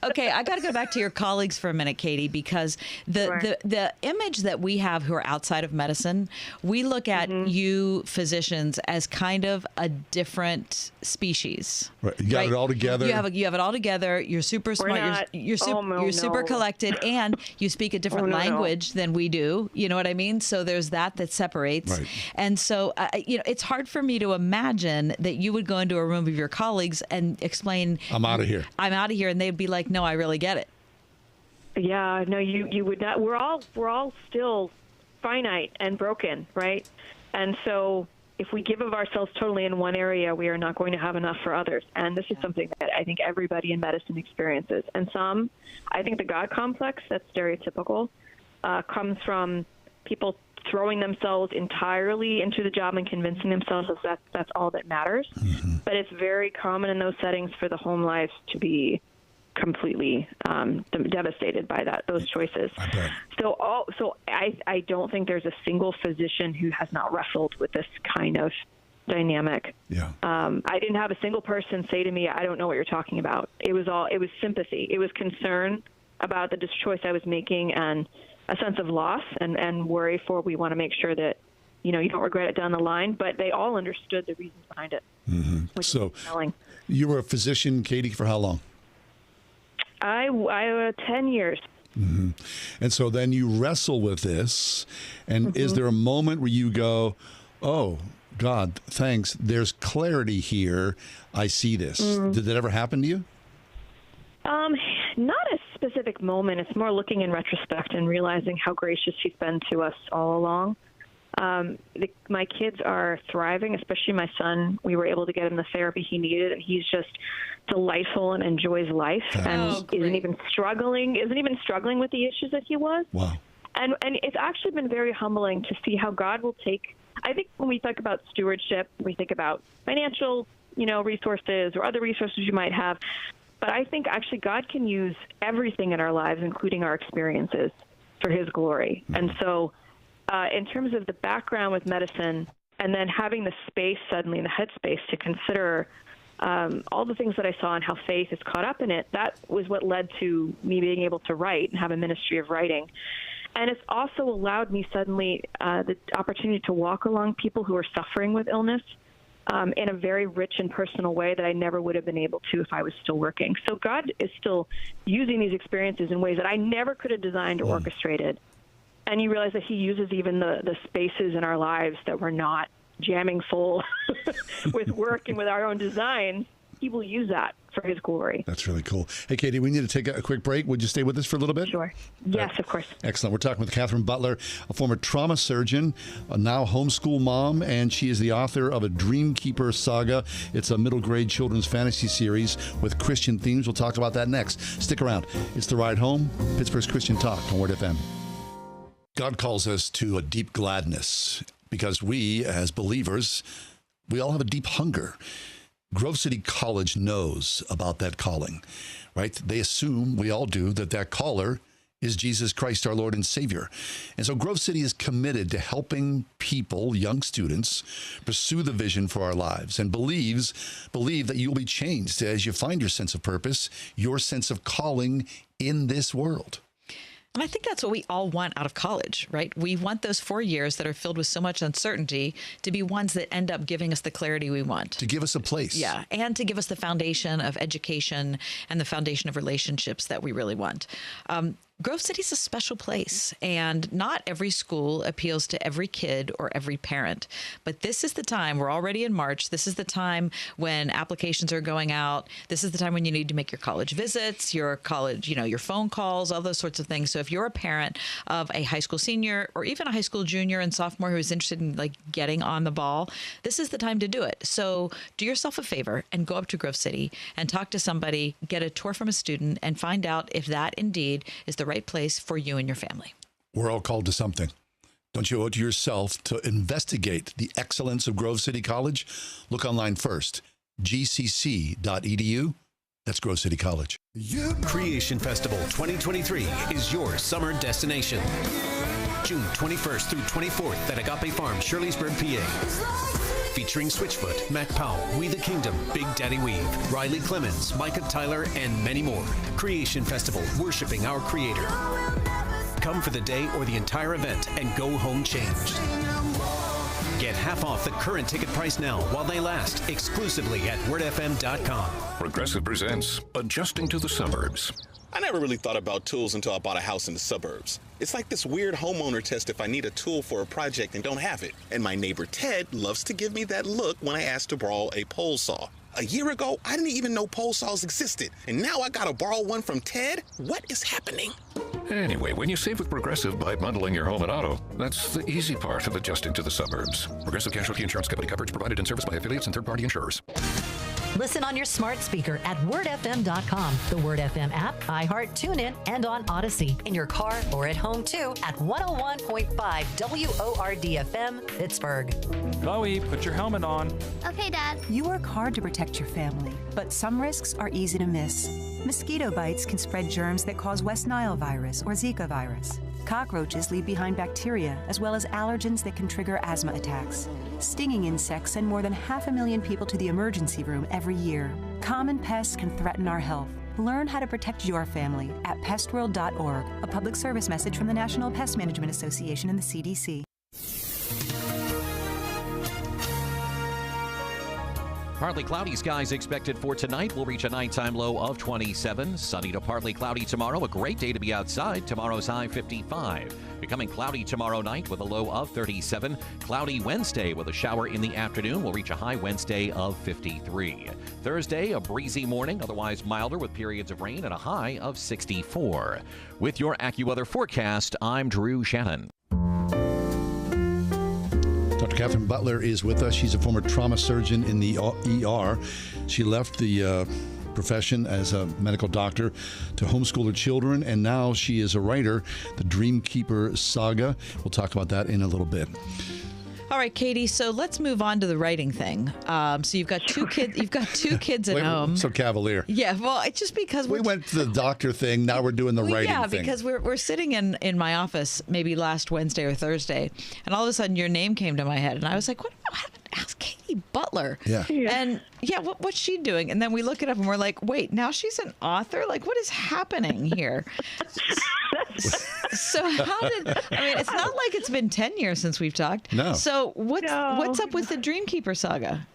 Okay, I got to go back to your colleagues for a minute, Katie, because the image that we have who are outside of medicine, we look at you physicians as kind of a different species. Right. You got it all together. You have it all together. You're super smart. You're super collected, and you speak a different language than we do. You know what I mean? So there's that separates. Right. And so, it's hard for me to imagine that you would go into a room of your colleagues and explain, I'm out of here. And they'd be like, no, I really get it. Yeah, no, you would not. We're all still finite and broken, right? And so if we give of ourselves totally in one area, we are not going to have enough for others. And this is something that I think everybody in medicine experiences. And I think the God complex, that's stereotypical, comes from people throwing themselves entirely into the job and convincing themselves that that's all that matters. Mm-hmm. But it's very common in those settings for the home life to be completely devastated by those choices. So I don't think there's a single physician who has not wrestled with this kind of dynamic. Yeah. I didn't have a single person say to me, I don't know what you're talking about. It was sympathy. It was concern about the choice I was making and a sense of loss and worry for we want to make sure that, you don't regret it down the line. But they all understood the reasons behind it. Mm-hmm. So you were a physician, Katie, for how long? I 10 years. Mm-hmm. And so then you wrestle with this. And is there a moment where you go, oh, God, thanks. There's clarity here. I see this. Did that ever happen to you? Not a specific moment. It's more looking in retrospect and realizing how gracious she's been to us all along. My kids are thriving, especially my son. We were able to get him the therapy he needed, and he's just delightful and enjoys life and isn't even struggling with the issues that he was. Wow. And it's actually been very humbling to see how God will take. I think when we talk about stewardship, we think about financial, resources or other resources you might have. But I think actually God can use everything in our lives, including our experiences, for his glory. And so in terms of the background with medicine and then having the space suddenly in the headspace to consider all the things that I saw and how faith is caught up in it, that was what led to me being able to write and have a ministry of writing. And it's also allowed me suddenly the opportunity to walk along people who are suffering with illness in a very rich and personal way that I never would have been able to if I was still working. So God is still using these experiences in ways that I never could have designed or orchestrated. And you realize that he uses even the spaces in our lives that we're not jamming full with work and with our own design. He will use that for his glory. That's really cool. Hey, Katie, we need to take a quick break. Would you stay with us for a little bit? Sure. Yes, of course. Excellent. We're talking with Catherine Butler, a former trauma surgeon, a now homeschool mom, and she is the author of a Dreamkeeper Saga. It's a middle grade children's fantasy series with Christian themes. We'll talk about that next. Stick around. It's The Ride Home, Pittsburgh's Christian Talk on Word FM. God calls us to a deep gladness because we, as believers, we all have a deep hunger. Grove City College knows about that calling, right? They assume, we all do, that caller is Jesus Christ, our Lord and Savior. And so Grove City is committed to helping people, young students, pursue the vision for our lives and believe that you'll be changed as you find your sense of purpose, your sense of calling in this world. And I think that's what we all want out of college, right? We want those 4 years that are filled with so much uncertainty to be ones that end up giving us the clarity we want. To give us a place. Yeah, and to give us the foundation of education and the foundation of relationships that we really want. Grove City's a special place, and not every school appeals to every kid or every parent. But this is the time, we're already in March, this is the time when applications are going out. This is the time when you need to make your college visits, your college, your phone calls, all those sorts of things. So if you're a parent of a high school senior or even a high school junior and sophomore who is interested in getting on the ball, this is the time to do it. So do yourself a favor and go up to Grove City and talk to somebody, get a tour from a student, and find out if that indeed is the right place for you and your family. We're all called to something. Don't you owe it to yourself to investigate the excellence of Grove City College? Look online first, gcc.edu. That's Grove City College. Creation Festival 2023 is your summer destination. June 21st through 24th at Agape Farm, Shirleysburg, PA. Featuring Switchfoot, Mac Powell, We the Kingdom, Big Daddy Weave, Riley Clemens, Micah Tyler, and many more. Creation Festival, worshiping our Creator. Come for the day or the entire event and go home changed. Get half off the current ticket price now while they last, exclusively at wordfm.com. Progressive presents Adjusting to the Suburbs. I never really thought about tools until I bought a house in the suburbs. It's like this weird homeowner test if I need a tool for a project and don't have it. And my neighbor Ted loves to give me that look when I ask to borrow a pole saw. A year ago, I didn't even know pole saws existed. And now I gotta borrow one from Ted? What is happening? Anyway, when you save with Progressive by bundling your home and auto, that's the easy part of adjusting to the suburbs. Progressive Casualty Insurance Company, coverage provided in service by affiliates and third-party insurers. Listen on your smart speaker at wordfm.com, the Word FM app, iHeart, TuneIn, and on Odyssey. In your car or at home, too, at 101.5 WORD-FM, Pittsburgh. Chloe, put your helmet on. Okay, Dad. You work hard to protect your family, but some risks are easy to miss. Mosquito bites can spread germs that cause West Nile virus or Zika virus. Cockroaches leave behind bacteria as well as allergens that can trigger asthma attacks. Stinging insects send more than 500,000 people to the emergency room every year. Common pests can threaten our health. Learn how to protect your family at pestworld.org, a public service message from the National Pest Management Association and the CDC. Partly cloudy skies expected for tonight. We'll reach a nighttime low of 27. Sunny to partly cloudy tomorrow. A great day to be outside. Tomorrow's high 55. Becoming cloudy tomorrow night with a low of 37. Cloudy Wednesday with a shower in the afternoon. We'll reach a high Wednesday of 53. Thursday, a breezy morning, otherwise milder with periods of rain and a high of 64. With your AccuWeather forecast, I'm Drew Shannon. Dr. Catherine Butler is with us. She's a former trauma surgeon in the ER. She left the profession as a medical doctor to homeschool her children, and now she is a writer, the Dreamkeeper Saga. We'll talk about that in a little bit. All right, Katie. So let's move on to the writing thing. So you've got two kids. You've got two kids at home. So cavalier. Yeah. Well, it's just because we went to the doctor thing. Now we're doing the writing thing. Yeah, because we're sitting in my office maybe last Wednesday or Thursday, and all of a sudden your name came to my head, and I was like, "What happened? Ask Katie Butler." Yeah. And what's she doing? And then we look it up, and we're like, "Wait, now she's an author? Like, what is happening here?" So it's not like it's been 10 years since we've talked. No. So what's up with the Dreamkeeper Saga?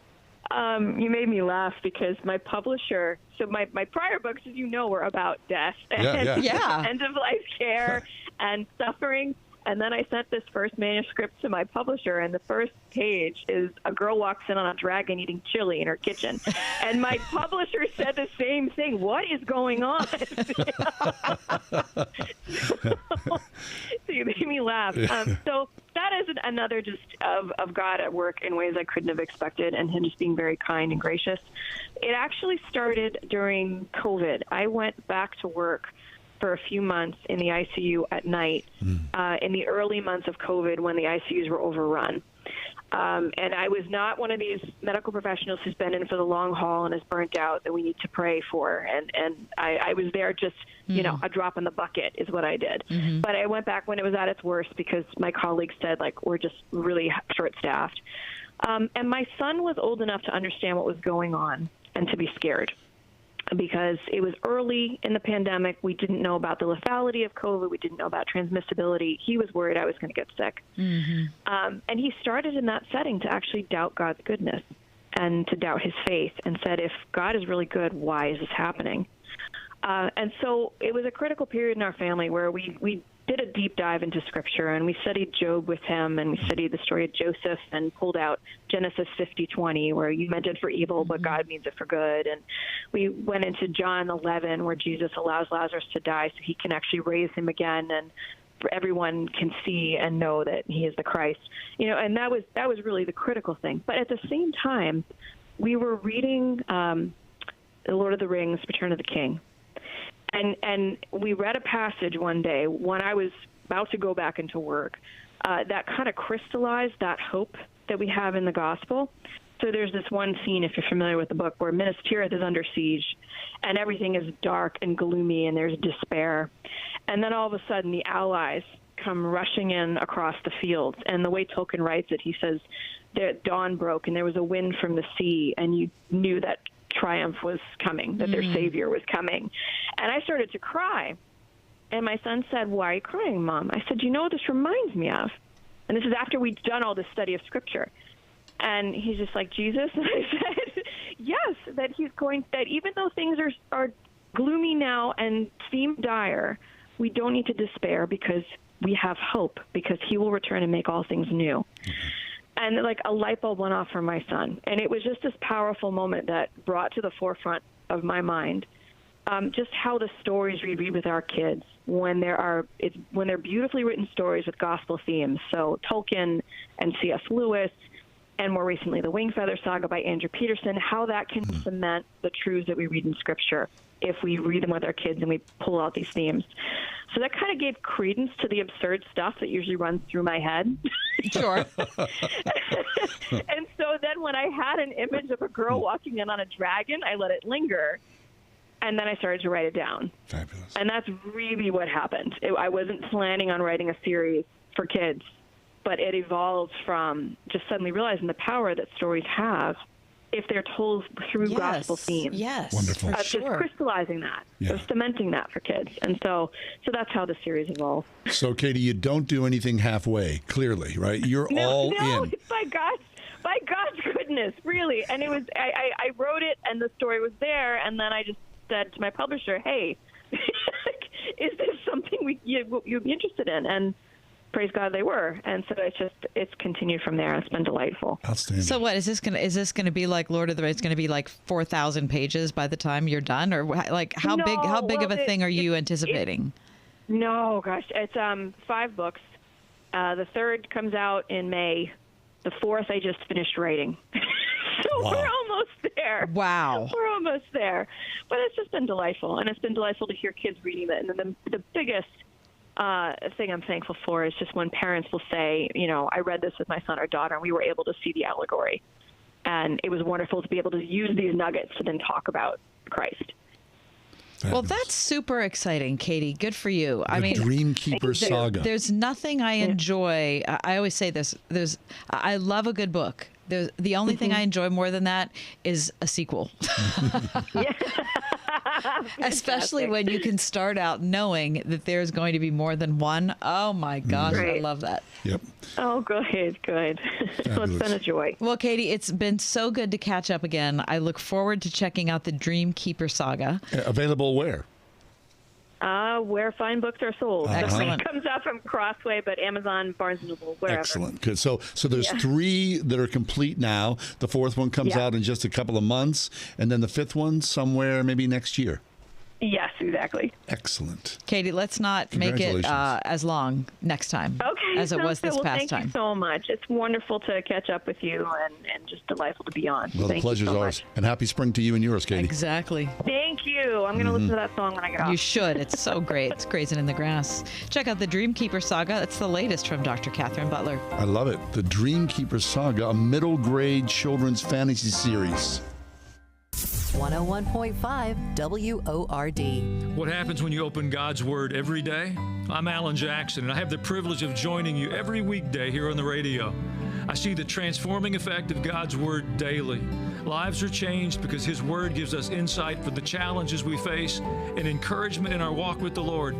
You made me laugh because my publisher, so my prior books, as you know, were about death and end-of-life care and suffering. And then I sent this first manuscript to my publisher, and the first page is a girl walks in on a dragon eating chili in her kitchen. And my publisher said the same thing. What is going on? So you made me laugh. So that is another just of God at work in ways I couldn't have expected, and him just being very kind and gracious. It actually started during COVID. I went back to work for a few months in the ICU at night in the early months of COVID when the ICUs were overrun. And I was not one of these medical professionals who's been in for the long haul and is burnt out that we need to pray for. And I was there just, a drop in the bucket is what I did. Mm-hmm. But I went back when it was at its worst because my colleagues said, we're just really short-staffed. And my son was old enough to understand what was going on and to be scared, because it was early in the pandemic. We didn't know about the lethality of COVID. We didn't know about transmissibility. He was worried I was going to get sick. Mm-hmm. And he started in that setting to actually doubt God's goodness and to doubt his faith, and said, if God is really good, why is this happening? And so it was a critical period in our family where we did a deep dive into Scripture, and we studied Job with him, and we studied the story of Joseph and pulled out Genesis 50:20, where you meant it for evil, but God means it for good. And we went into John 11, where Jesus allows Lazarus to die so he can actually raise him again, and everyone can see and know that he is the Christ. And that was really the critical thing. But at the same time, we were reading The Lord of the Rings, Return of the King. And we read a passage one day when I was about to go back into work that kind of crystallized that hope that we have in the gospel. So there's this one scene, if you're familiar with the book, where Minas Tirith is under siege, and everything is dark and gloomy, and there's despair. And then all of a sudden, the allies come rushing in across the fields. And the way Tolkien writes it, he says, dawn broke, and there was a wind from the sea, and you knew that triumph was coming, that their savior was coming. And I started to cry. And my son said, "Why are you crying, Mom?" I said, "You know what this reminds me of?" And this is after we'd done all this study of Scripture. And he's just like, "Jesus?" And I said, "Yes, that even though things are gloomy now and seem dire, we don't need to despair, because we have hope, because he will return and make all things new." And a light bulb went off for my son. And it was just this powerful moment that brought to the forefront of my mind just how the stories we read with our kids, when they're beautifully written stories with gospel themes. So Tolkien and C.S. Lewis, and more recently the Wingfeather Saga by Andrew Peterson, how that can cement the truths that we read in Scripture if we read them with our kids and we pull out these themes. So that kind of gave credence to the absurd stuff that usually runs through my head. Sure. And so then when I had an image of a girl walking in on a dragon, I let it linger. And then I started to write it down. Fabulous. And that's really what happened. I wasn't planning on writing a series for kids, but it evolved from just suddenly realizing the power that stories have if they're told through gospel themes. Yes, wonderful. for Just crystallizing that, or cementing that for kids. And so that's how the series evolved. So, Katie, you don't do anything halfway, clearly, right? You're all in. By God's goodness, really. And it was, I wrote it and the story was there, and then I just said to my publisher, hey, is this something you'd be interested in? And praise God they were. And so it's continued from there. It's been delightful. Outstanding. So what is this going to be like Lord of the Rings? It's going to be like 4,000 pages by the time you're done, or like how big of a thing are you anticipating? No, gosh, it's 5 books. The 3rd comes out in May. The 4th I just finished writing. So we're almost there. Wow. We're almost there. But it's just been delightful, and it's been delightful to hear kids reading it. And then the biggest thing I'm thankful for is just when parents will say, I read this with my son or daughter, and we were able to see the allegory. And it was wonderful to be able to use these nuggets to then talk about Christ. Well, that's super exciting, Katie. Good for you. I mean, Dreamkeeper Saga. There's nothing I enjoy. I always say this. I love a good book. The only thing I enjoy more than that is a sequel. Especially when you can start out knowing that there's going to be more than one. Oh, my gosh. I love that. Yep. Oh, good. So it's been a joy. Well, Katie, it's been so good to catch up again. I look forward to checking out the Dreamkeeper Saga. Available where? Where fine books are sold. Excellent. It comes out from Crossway, but Amazon, Barnes & Noble, wherever. Excellent. Good. So there's 3 that are complete now. The 4th one comes out in just a couple of months, and then the 5th one somewhere maybe next year. Yes, exactly. Excellent. Katie, let's not make it as long next time as it was this past time. Thank you so much. It's wonderful to catch up with you and just delightful to be on. Well, the pleasure's ours. And happy spring to you and yours, Katie. Exactly. Thank you. I'm going to listen to that song when I get off. You should. It's so great. It's Grazing in the Grass. Check out the Dreamkeeper Saga. It's the latest from Dr. Catherine Butler. I love it. The Dreamkeeper Saga, a middle grade children's fantasy series. 101.5 WORD. What happens when you open God's Word every day? I'm Alan Jackson, and I have the privilege of joining you every weekday here on the radio. I see the transforming effect of God's Word daily. Lives are changed because His Word gives us insight for the challenges we face and encouragement in our walk with the Lord.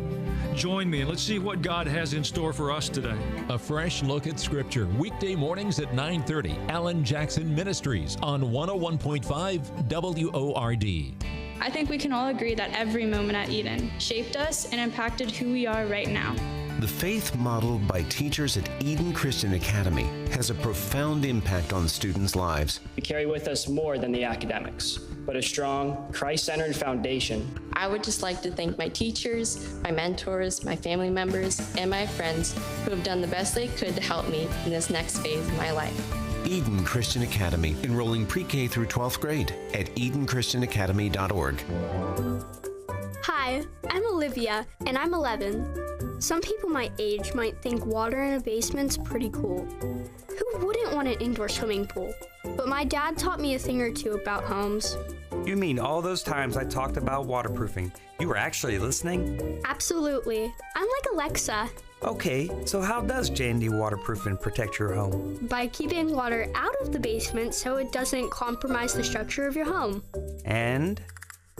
Join me and let's see what God has in store for us today. A fresh look at Scripture, weekday mornings at 9:30. Alan Jackson Ministries on 101.5 WORD. I think we can all agree that every moment at Eden shaped us and impacted who we are right now. The faith modeled by teachers at Eden Christian Academy has a profound impact on students' lives. We carry with us more than the academics, but a strong, Christ-centered foundation. I would just like to thank my teachers, my mentors, my family members, and my friends who have done the best they could to help me in this next phase of my life. Eden Christian Academy, enrolling pre-K through 12th grade at edenchristianacademy.org. Hi, I'm Olivia, and I'm 11. Some people my age might think water in a basement's pretty cool. Who wouldn't want an indoor swimming pool? But my dad taught me a thing or two about homes. You mean all those times I talked about waterproofing? You were actually listening? Absolutely. I'm like Alexa. Okay, so how does J&D Waterproofing protect your home? By keeping water out of the basement so it doesn't compromise the structure of your home. And?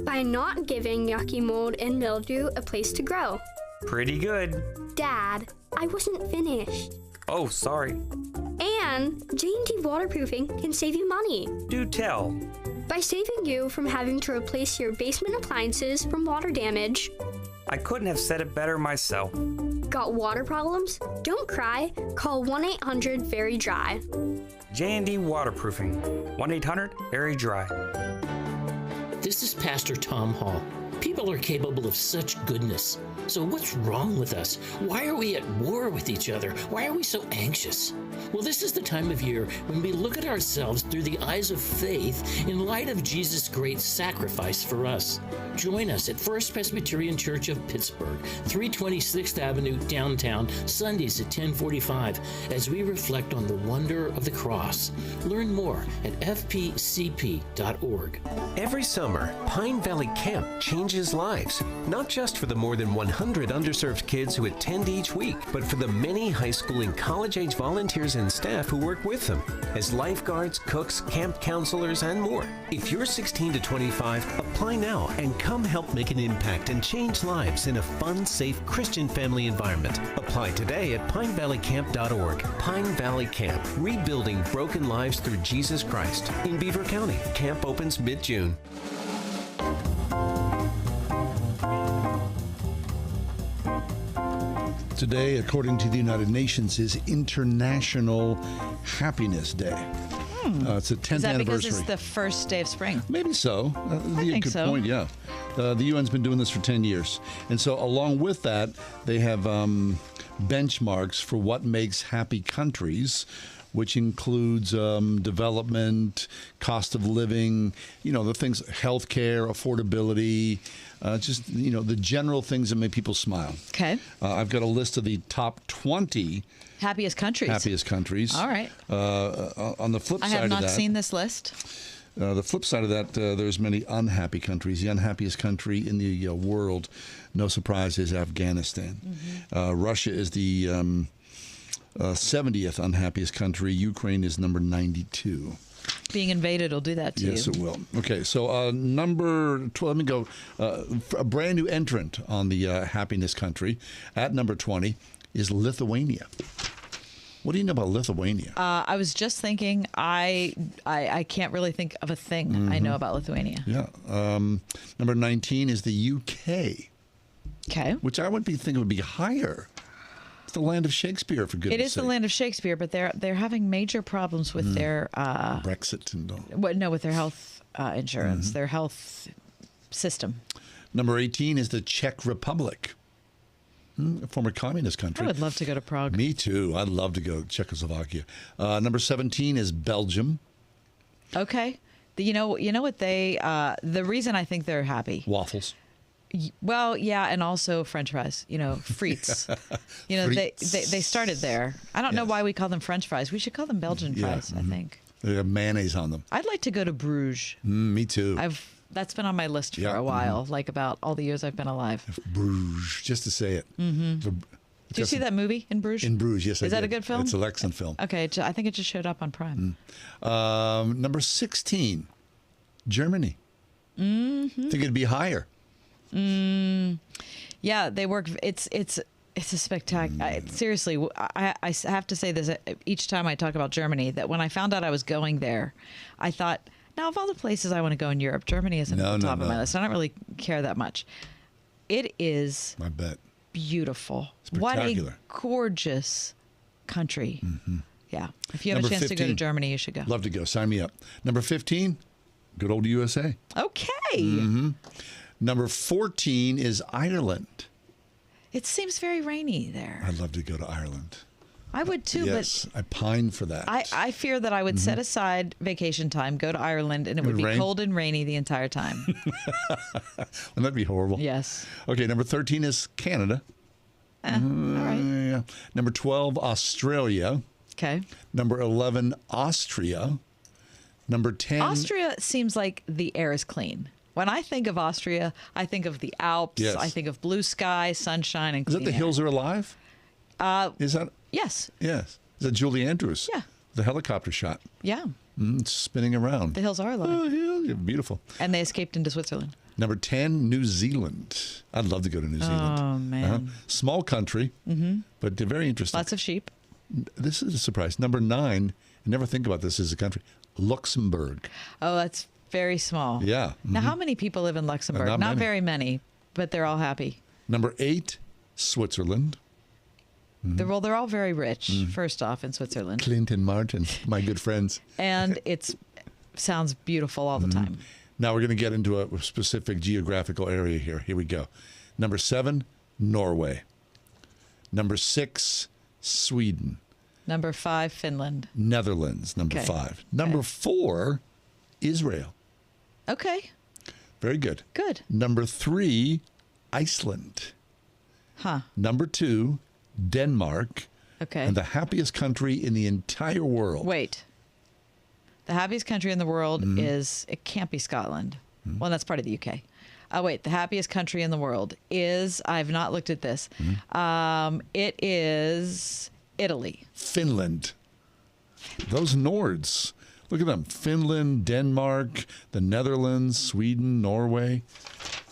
By not giving yucky mold and mildew a place to grow. Pretty good. Dad, I wasn't finished. Oh, sorry. And J&D Waterproofing can save you money. Do tell. By saving you from having to replace your basement appliances from water damage. I couldn't have said it better myself. Got water problems? Don't cry. Call 1-800-VERY-DRY. J&D Waterproofing. 1-800-VERY-DRY. This is Pastor Tom Hall. People are capable of such goodness. So what's wrong with us? Why are we at war with each other? Why are we so anxious? Well, this is the time of year when we look at ourselves through the eyes of faith in light of Jesus' great sacrifice for us. Join us at First Presbyterian Church of Pittsburgh, 326th Avenue, downtown, Sundays at 10:45, as we reflect on the wonder of the cross. Learn more at fpcp.org. Every summer, Pine Valley Camp changes lives, not just for the more than 100 underserved kids who attend each week, but for the many high school and college-age volunteers and staff who work with them as lifeguards, cooks, camp counselors, and more. If you're 16 to 25, apply now and come help make an impact and change lives in a fun, safe Christian family environment. Apply today at pinevalleycamp.org. Pine Valley Camp, rebuilding broken lives through Jesus Christ. In Beaver County, camp opens mid-June. Today, according to the United Nations, is International Happiness Day. It's the 10th Is that anniversary. because it's the first day of spring? Maybe so. I think good so. point, yeah. The UN's been doing this for 10 years. And so along with that, they have benchmarks for what makes happy countries, which includes development, cost of living, the things, healthcare, affordability, just, the general things that make people smile. Okay. I've got a list of the top 20 Happiest countries. All right. On the flip I side of have that, not seen this list. the flip side of that, there's many unhappy countries. The unhappiest country in the world, no surprise, is Afghanistan. Russia is the 70th unhappiest country. Ukraine is number 92. Being invaded will do that to you. Yes, it will. Okay, so number 12, let me go. A brand new entrant on the happiness country at number 20 is Lithuania. What do you know about Lithuania? I was just thinking, I can't really think of a thing I know about Lithuania. Yeah. Number 19 is the UK. Okay. Which I would be thinking would be higher. It's the land of Shakespeare, for goodness sake. It is the land of Shakespeare, but they're having major problems with their Brexit and all. with their health insurance, their health system. Number 18 is the Czech Republic, a former communist country. I would love to go to Prague. Me too. I'd love to go to Czechoslovakia. Number 17 is Belgium. Okay. You know what they the reason I think they're happy. Waffles. Well, yeah, and also French fries. Frites. They started there. I don't know why we call them French fries. We should call them Belgian fries, I think. They have mayonnaise on them. I'd like to go to Bruges. Me too. That's been on my list for a while, like about all the years I've been alive. Bruges, just to say it. Did you see that movie, In Bruges? In Bruges, yes, I did. Is that a good film? It's an excellent film. Okay, I think it just showed up on Prime. Number 16, Germany. I think it'd be higher. Yeah, they work. It's a spectacular. Seriously, I have to say this each time I talk about Germany, that when I found out I was going there, I thought, now of all the places I want to go in Europe, Germany isn't at the top of my list. I don't really care that much. It is. I bet. Beautiful. Spectacular. What a gorgeous country. Yeah. If you have Number a chance 15. to go to Germany, you should go. Love to go. Sign me up. Number 15, good old USA. Okay. Number 14 is Ireland. It seems very rainy there. I'd love to go to Ireland. I would too, yes, I pine for that. I fear that I would set aside vacation time, go to Ireland, and it would be rain? cold and rainy the entire time. Wouldn't that be horrible? Yes. Okay, number 13 is Canada. All right. Yeah. Number 12, Australia. Okay. Number 11, Austria. Number 10. Austria seems like the air is clean. When I think of Austria, I think of the Alps. Yes. I think of blue sky, sunshine, and Is clean that the air. Hills Are Alive? Is that? Yes. Yes. Is that Julie Andrews? Yeah. The helicopter shot. Yeah. It's spinning around. The hills are alive. Oh, beautiful. And they escaped into Switzerland. Number 10, New Zealand. I'd love to go to New Zealand. Oh, man. Small country, but very interesting. Lots of sheep. This is a surprise. Number 9, I never think about this as a country, Luxembourg. Oh, that's very small. Yeah. Now, how many people live in Luxembourg? Not many. Very many, but they're all happy. Number 8, Switzerland. They're all very rich, first off, in Switzerland. Clint and Martin, my good friends. And it sounds beautiful all the time. Now we're going to get into a specific geographical area here. Here we go. Number 7, Norway. Number 6, Sweden. Number 5, Finland. Netherlands, number 5. Number 4, Israel. Okay. Very good. Good. Number 3, Iceland. Huh. Number 2, Denmark. Okay. And the happiest country in the entire world. Wait. The happiest country in the world it can't be Scotland. Well, that's part of the UK. Wait, the happiest country in the world is, I've not looked at this. It is Italy. Finland. Those Nords. Look at them. Finland, Denmark, the Netherlands, Sweden, Norway.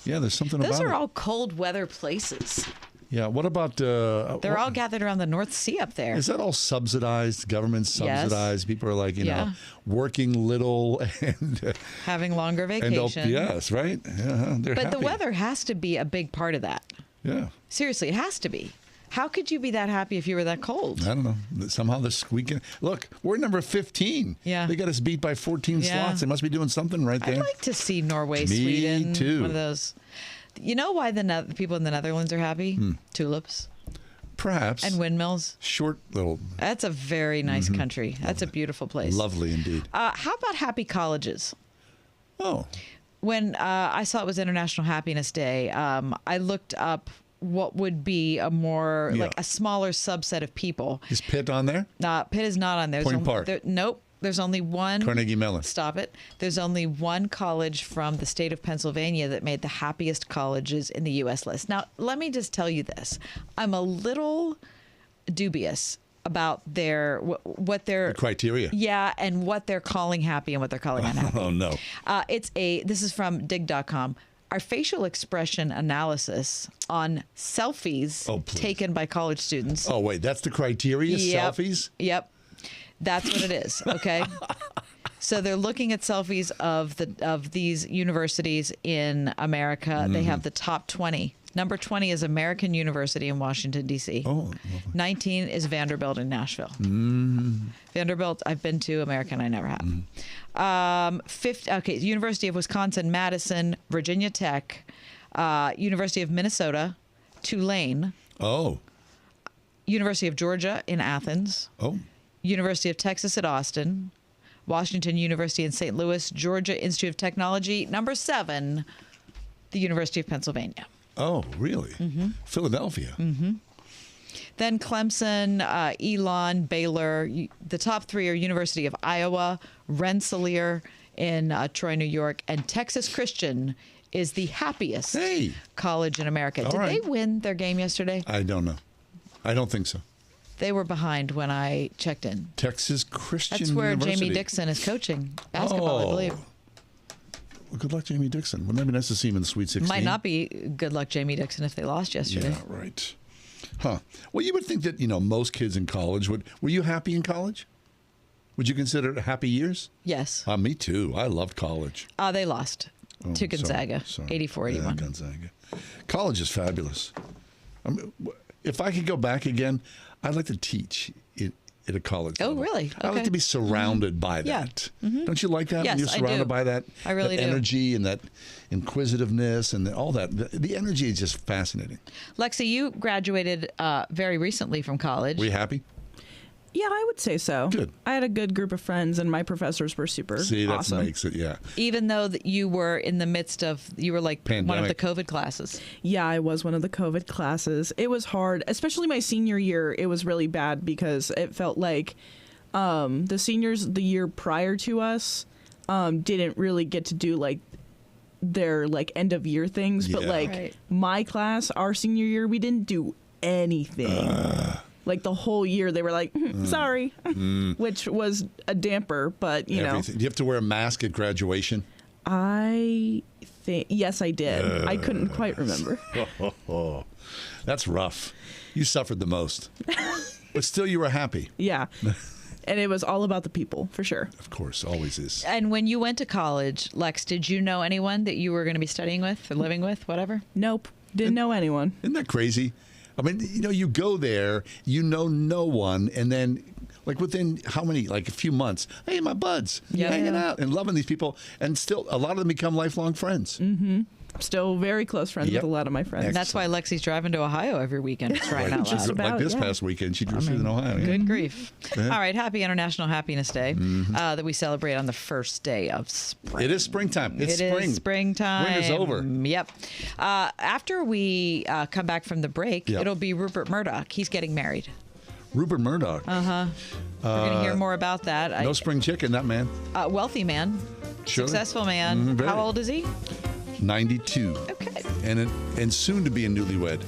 Yeah, there's something about it. Those are all cold weather places. Yeah, what about... They're all gathered around the North Sea up there. Is that all subsidized? Government subsidized? People are like, you know, working little and... having longer vacation. Yes, right? Yeah, they're But happy. the weather has to be a big part of that. Yeah. Seriously, it has to be. How could you be that happy if you were that cold? I don't know. Somehow this weekend... Look, we're number 15. Yeah. They got us beat by 14 slots. They must be doing something right there. I'd like to see Norway, Me Sweden. too. One of those. You know why the people in the Netherlands are happy? Tulips. Perhaps. And windmills. Short little... That's a very nice country. That's a beautiful place. Lovely indeed. How about happy colleges? Oh. When I saw it was International Happiness Day, I looked up what would be a more, like a smaller subset of people. Is Pitt on there? Pitt is not on there. Point Park. Nope. There's only one. Carnegie Mellon. Stop it. There's only one college from the state of Pennsylvania that made the happiest colleges in the U.S. list. Now, let me just tell you this. I'm a little dubious about what their criteria. Yeah, and what they're calling happy and what they're calling unhappy. Oh, no. This is from dig.com. Our facial expression analysis on selfies taken by college students. Oh, wait, that's the criteria? Yep. Selfies? Yep. That's what it is, okay? So they're looking at selfies of these universities in America. They have the top 20. Number 20 is American University in Washington, D.C. Oh, 19 is Vanderbilt in Nashville. Vanderbilt, I've been to. American, I never have. University of Wisconsin-Madison, Virginia Tech, University of Minnesota, Tulane. Oh. University of Georgia in Athens. Oh. University of Texas at Austin, Washington University in St. Louis, Georgia Institute of Technology. Number 7, the University of Pennsylvania. Oh, really? Philadelphia. Then Clemson, Elon, Baylor. The top 3 are University of Iowa, Rensselaer in Troy, New York, and Texas Christian is the happiest college in America. Did they win their game yesterday? I don't know. I don't think so. They were behind when I checked in. Texas Christian That's where University. Jamie Dixon is coaching basketball, I believe. Well, good luck, Jamie Dixon. Wouldn't that be nice to see him in the Sweet 16? Might not be good luck, Jamie Dixon, if they lost yesterday. Yeah, right. Huh. Well, you would think that, most kids in college would... Were you happy in college? Would you consider it happy years? Yes. Me too. I loved college. They lost to Gonzaga, 84-81. Yeah, Gonzaga. College is fabulous. If I could go back again, I'd like to teach at a college level. Oh, really? Okay. I'd like to be surrounded by that. Don't you like that? Yes, when you're surrounded I do. by that, I really that do. energy and that inquisitiveness and all that. The energy is just fascinating. Lexi, you graduated very recently from college. Were you happy? Yeah, I would say so. Good. I had a good group of friends, and my professors were super awesome. That makes it, yeah. Even though you were in the midst of, you were like Pandemic. one of the COVID classes. Yeah, I was one of the COVID classes. It was hard, especially my senior year. It was really bad because it felt like the seniors the year prior to us didn't really get to do like their like end of year things. But like my class, our senior year, we didn't do anything. Like the whole year, they were like, sorry, which was a damper, but you know. Do you have to wear a mask at graduation? I think, yes, I did. I couldn't quite remember. That's rough. You suffered the most. But still, you were happy. Yeah. And it was all about the people, for sure. Of course, always is. And when you went to college, Lex, did you know anyone that you were going to be studying with or living with, whatever? Nope. Didn't know anyone. Isn't that crazy? I mean, you go there, you know no one, and then like within how many, like a few months, hey, my buds, hanging out and loving these people. And still, a lot of them become lifelong friends. Mm-hmm. Still very close friends with a lot of my friends. And that's why Lexi's driving to Ohio every weekend. It's right out Just loud. like this past weekend, she drove in Ohio. Good grief. Yeah. All right, happy International Happiness Day that we celebrate on the first day of spring. It is springtime. It's spring. It is springtime. Winter's over. Yep. After we come back from the break, it'll be Rupert Murdoch. He's getting married. Rupert Murdoch. Uh-huh. We're going to hear more about that. No spring chicken, that man. Wealthy man. Sure. Successful man. Very. How old is he? 92. Okay. And soon to be a newlywed.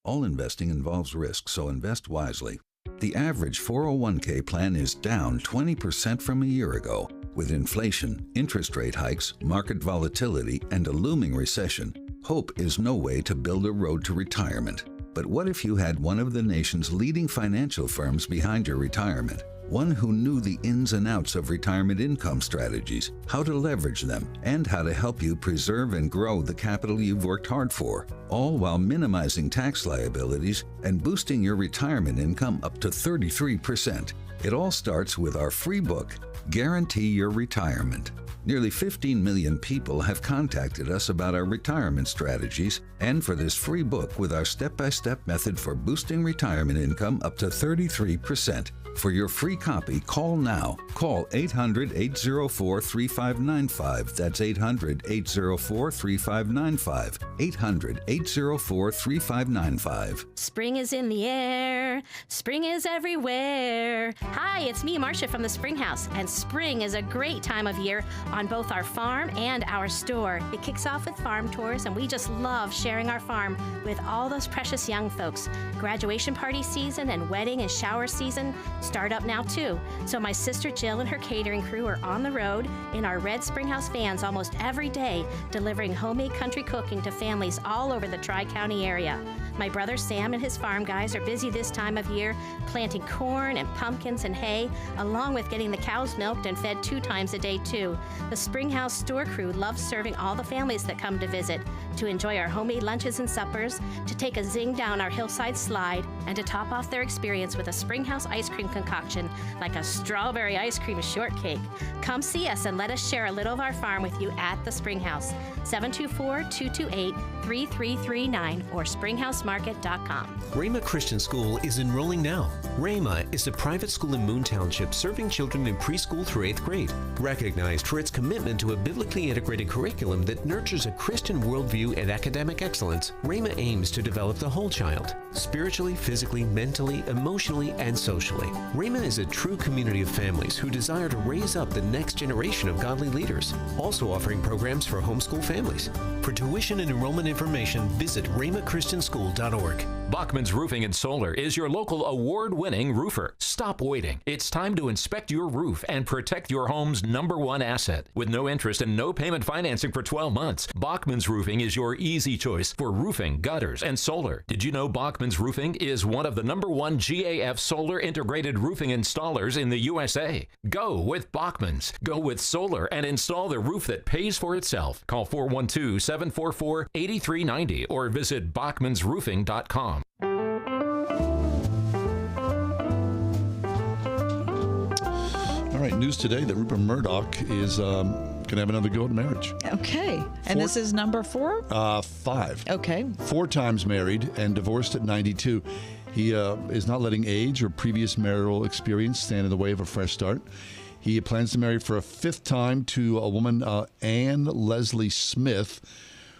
All investing involves risk, so invest wisely. The average 401k plan is down 20% from a year ago. With inflation, interest rate hikes, market volatility, and a looming recession, hope is no way to build a road to retirement. But what if you had one of the nation's leading financial firms behind your retirement? One who knew the ins and outs of retirement income strategies, how to leverage them, and how to help you preserve and grow the capital you've worked hard for, all while minimizing tax liabilities and boosting your retirement income up to 33%. It all starts with our free book, Guarantee Your Retirement. Nearly 15 million people have contacted us about our retirement strategies, and for this free book with our step-by-step method for boosting retirement income up to 33%. For your free copy, call now. Call 800-804-3595. That's 800-804-3595. 800-804-3595. Spring is in the air. Spring is everywhere. Hi, it's me, Marcia from the Spring House, and spring is a great time of year on both our farm and our store. It kicks off with farm tours, and we just love sharing our farm with all those precious young folks. Graduation party season and wedding and shower season start up now too. So my sister Jill and her catering crew are on the road in our red Springhouse vans almost every day, delivering homemade country cooking to families all over the Tri-County area. My brother Sam and his farm guys are busy this time of year planting corn and pumpkins and hay, along with getting the cows milked and fed 2 times a day too. The Springhouse store crew loves serving all the families that come to visit, to enjoy our homemade lunches and suppers, to take a zing down our hillside slide, and to top off their experience with a Springhouse ice cream concoction like a strawberry ice cream shortcake. Come see us and let us share a little of our farm with you at the Springhouse. 724-228-3339 or springhousemarket.com. Rhema Christian School is enrolling now. Rhema is a private school in Moon Township serving children in preschool through 8th grade. Recognized for its commitment to a biblically integrated curriculum that nurtures a Christian worldview and academic excellence, Rhema aims to develop the whole child, spiritually, physically, mentally, emotionally, and socially. Rhema is a true community of families who desire to raise up the next generation of godly leaders, also offering programs for homeschool families. For tuition and enrollment information, visit rhemachristianschool.org. Bachman's Roofing and Solar is your local award-winning roofer. Stop waiting. It's time to inspect your roof and protect your home's #1 asset. With no interest and no payment financing for 12 months, Bachman's Roofing is your easy choice for roofing, gutters, and solar. Did you know Bachman's Roofing is one of the #1 GAF solar integrated roofing installers in the USA? Go with Bachman's. Go with solar and install the roof that pays for itself. Call 412-744-8390 or visit bachmansroofing.com. All right, news today that Rupert Murdoch is going to have another go at marriage. Okay. And this is number 4? 5. Okay. 4 times married and divorced at 92. He is not letting age or previous marital experience stand in the way of a fresh start. He plans to marry for a 5th time to a woman, Anne Leslie Smith,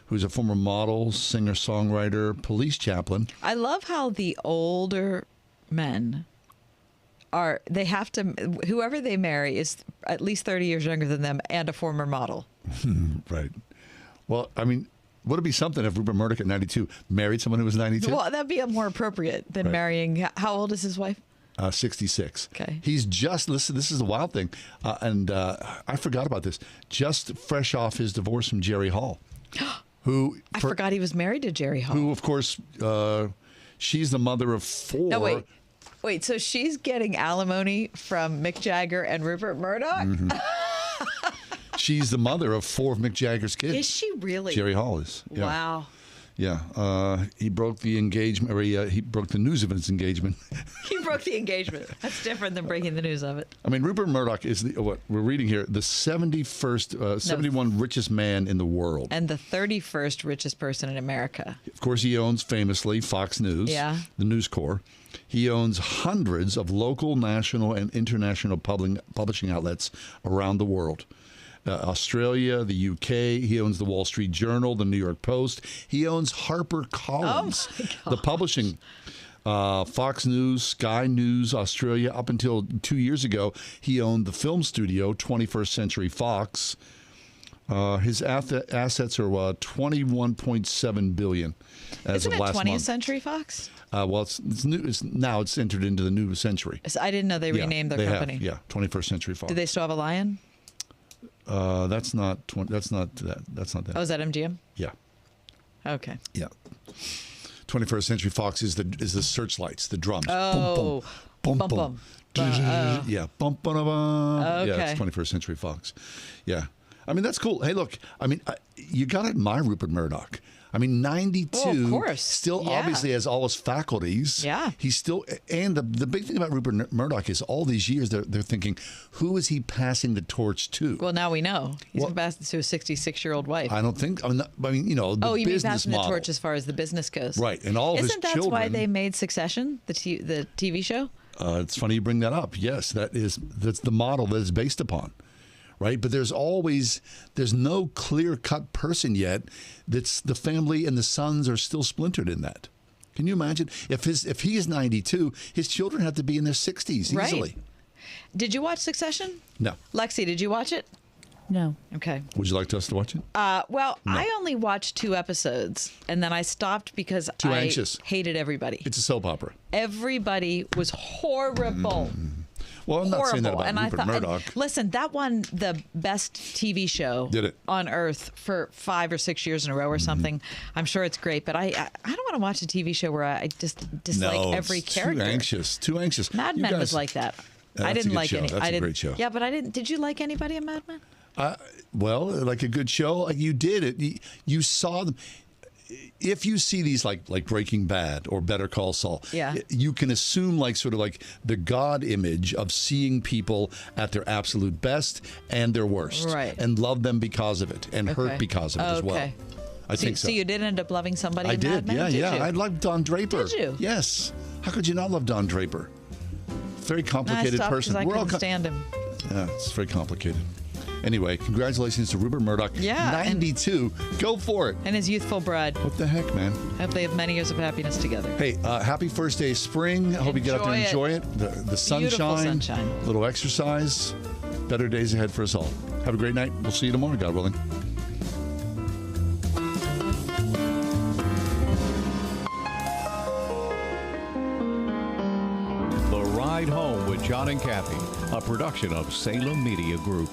who's a former model, singer-songwriter, police chaplain. I love how the older men they have to, whoever they marry is at least 30 years younger than them and a former model. Right. Well, I mean, would it be something if Rupert Murdoch at 92 married someone who was 92? Well, that'd be more appropriate than marrying, how old is his wife? 66. Okay. He's just, listen, this is the wild thing, and I forgot about this, just fresh off his divorce from Jerry Hall. I forgot he was married to Jerry Hall. Who, of course, she's the mother of 4. No, wait, so she's getting alimony from Mick Jagger and Rupert Murdoch? Mm-hmm. She's the mother of 4 of Mick Jagger's kids. Is she really? Jerry Hall is. Yeah. Wow. Yeah, he broke the engagement, or he broke the news of his engagement. He broke the engagement. That's different than breaking the news of it. I mean, Rupert Murdoch is what we're reading here, the 71 richest man in the world. And the 31st richest person in America. Of course, he owns famously Fox News, the News Corp. He owns hundreds of local, national, and international publishing outlets around the world. Australia, the UK. He owns the Wall Street Journal, the New York Post. He owns HarperCollins, the publishing. Fox News, Sky News, Australia. Up until 2 years ago, he owned the film studio, 21st Century Fox. His assets are $21.7 billion as Isn't of it last 20th month. Century Fox? Well, now it's entered into the new century. So I didn't know they renamed their company. Yeah, 21st Century Fox. Do they still have a lion? That's not that. Oh, is that MGM? Yeah. Okay. Yeah. 21st Century Fox is the searchlights, the drums. Oh. Bum, bum, bum, bum. Yeah. Bum, bum, bum, bum. Okay. Yeah, it's 21st Century Fox. Yeah. I mean, that's cool. Hey, look, I mean, you got to admire Rupert Murdoch. I mean, 92, of course. still obviously has all his faculties. Yeah. He's still, and the big thing about Rupert Murdoch is all these years they're thinking, who is he passing the torch to? Well, now we know. He's been passing to a 66-year-old wife. I don't think, you know, the you mean business passing model. the torch as far as the business goes. Right, and all of his Isn't that children. why they made Succession, the TV show? It's funny you bring that up. Yes, that's the model that it's based upon. Right, but there's no clear-cut person yet. That's the family and the sons are still splintered in that. Can you imagine if he is 92, his children have to be in their 60s easily. Right. Did you watch Succession? No. Lexi, did you watch it? No. Okay. Would you like us to watch it? Well, No. I only watched 2 episodes, and then I stopped because Too I anxious. hated everybody. It's a soap opera. Everybody was horrible. Well, I'm not saying that Horrible. about And I Rupert thought, Murdoch. listen, that won the best TV show Did it? on earth for 5 or 6 years in a row or something. I'm sure it's great, but I don't want to watch a TV show where I just dislike every it's character. Too anxious. Mad You Men guys- was like that. Yeah, I that's a didn't good like show. any. That's a great show. Yeah, but I didn't. Did you like anybody in Mad Men? Well, like a good show, like you did it. You saw them. If you see these like Breaking Bad or Better Call Saul, you can assume sort of the God image of seeing people at their absolute best and their worst, Right. and love them because of it and hurt because of it as well. Okay. I think so. So you did end up loving somebody I in did, Mad Men? yeah. Did you? I loved Don Draper. Did you? Yes. How could you not love Don Draper? Very I complicated stopped person. because I We're all couldn't stand him. Yeah, it's very complicated. Anyway, congratulations to Rupert Murdoch. Yeah, 92. Go for it. And his youthful bride. What the heck, man? Hope they have many years of happiness together. Hey, happy first day of spring. I hope you get out there and enjoy it. The sunshine, little exercise. Better days ahead for us all. Have a great night. We'll see you tomorrow, God willing. The Ride Home with John and Kathy, a production of Salem Media Group.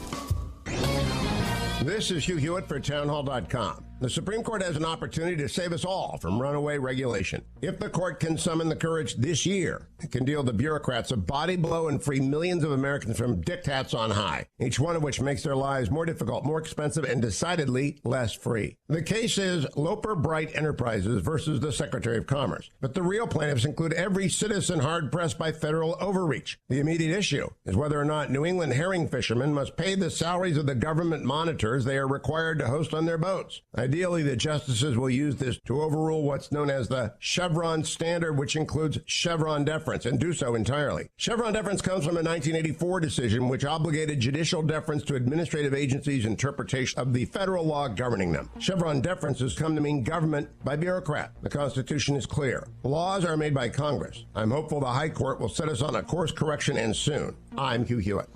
This is Hugh Hewitt for townhall.com. The Supreme Court has an opportunity to save us all from runaway regulation. If the court can summon the courage this year, it can deal the bureaucrats a body blow and free millions of Americans from diktats on high, each one of which makes their lives more difficult, more expensive, and decidedly less free. The case is Loper Bright Enterprises versus the Secretary of Commerce. But the real plaintiffs include every citizen hard-pressed by federal overreach. The immediate issue is whether or not New England herring fishermen must pay the salaries of the government monitors they are required to host on their boats. Ideally, the justices will use this to overrule what's known as the Chevron standard, which includes Chevron deference, and do so entirely. Chevron deference comes from a 1984 decision which obligated judicial deference to administrative agencies' interpretation of the federal law governing them. Chevron deference has come to mean government by bureaucrat. The Constitution is clear. Laws are made by Congress. I'm hopeful the High Court will set us on a course correction, and soon. I'm Hugh Hewitt.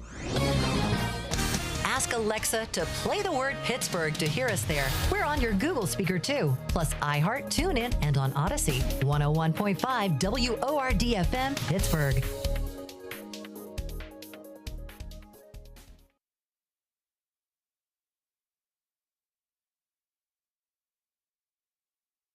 Ask Alexa to play the word Pittsburgh to hear us there. We're on your Google speaker too, plus iHeart, TuneIn, and on Odyssey. 101.5 WORD FM, Pittsburgh.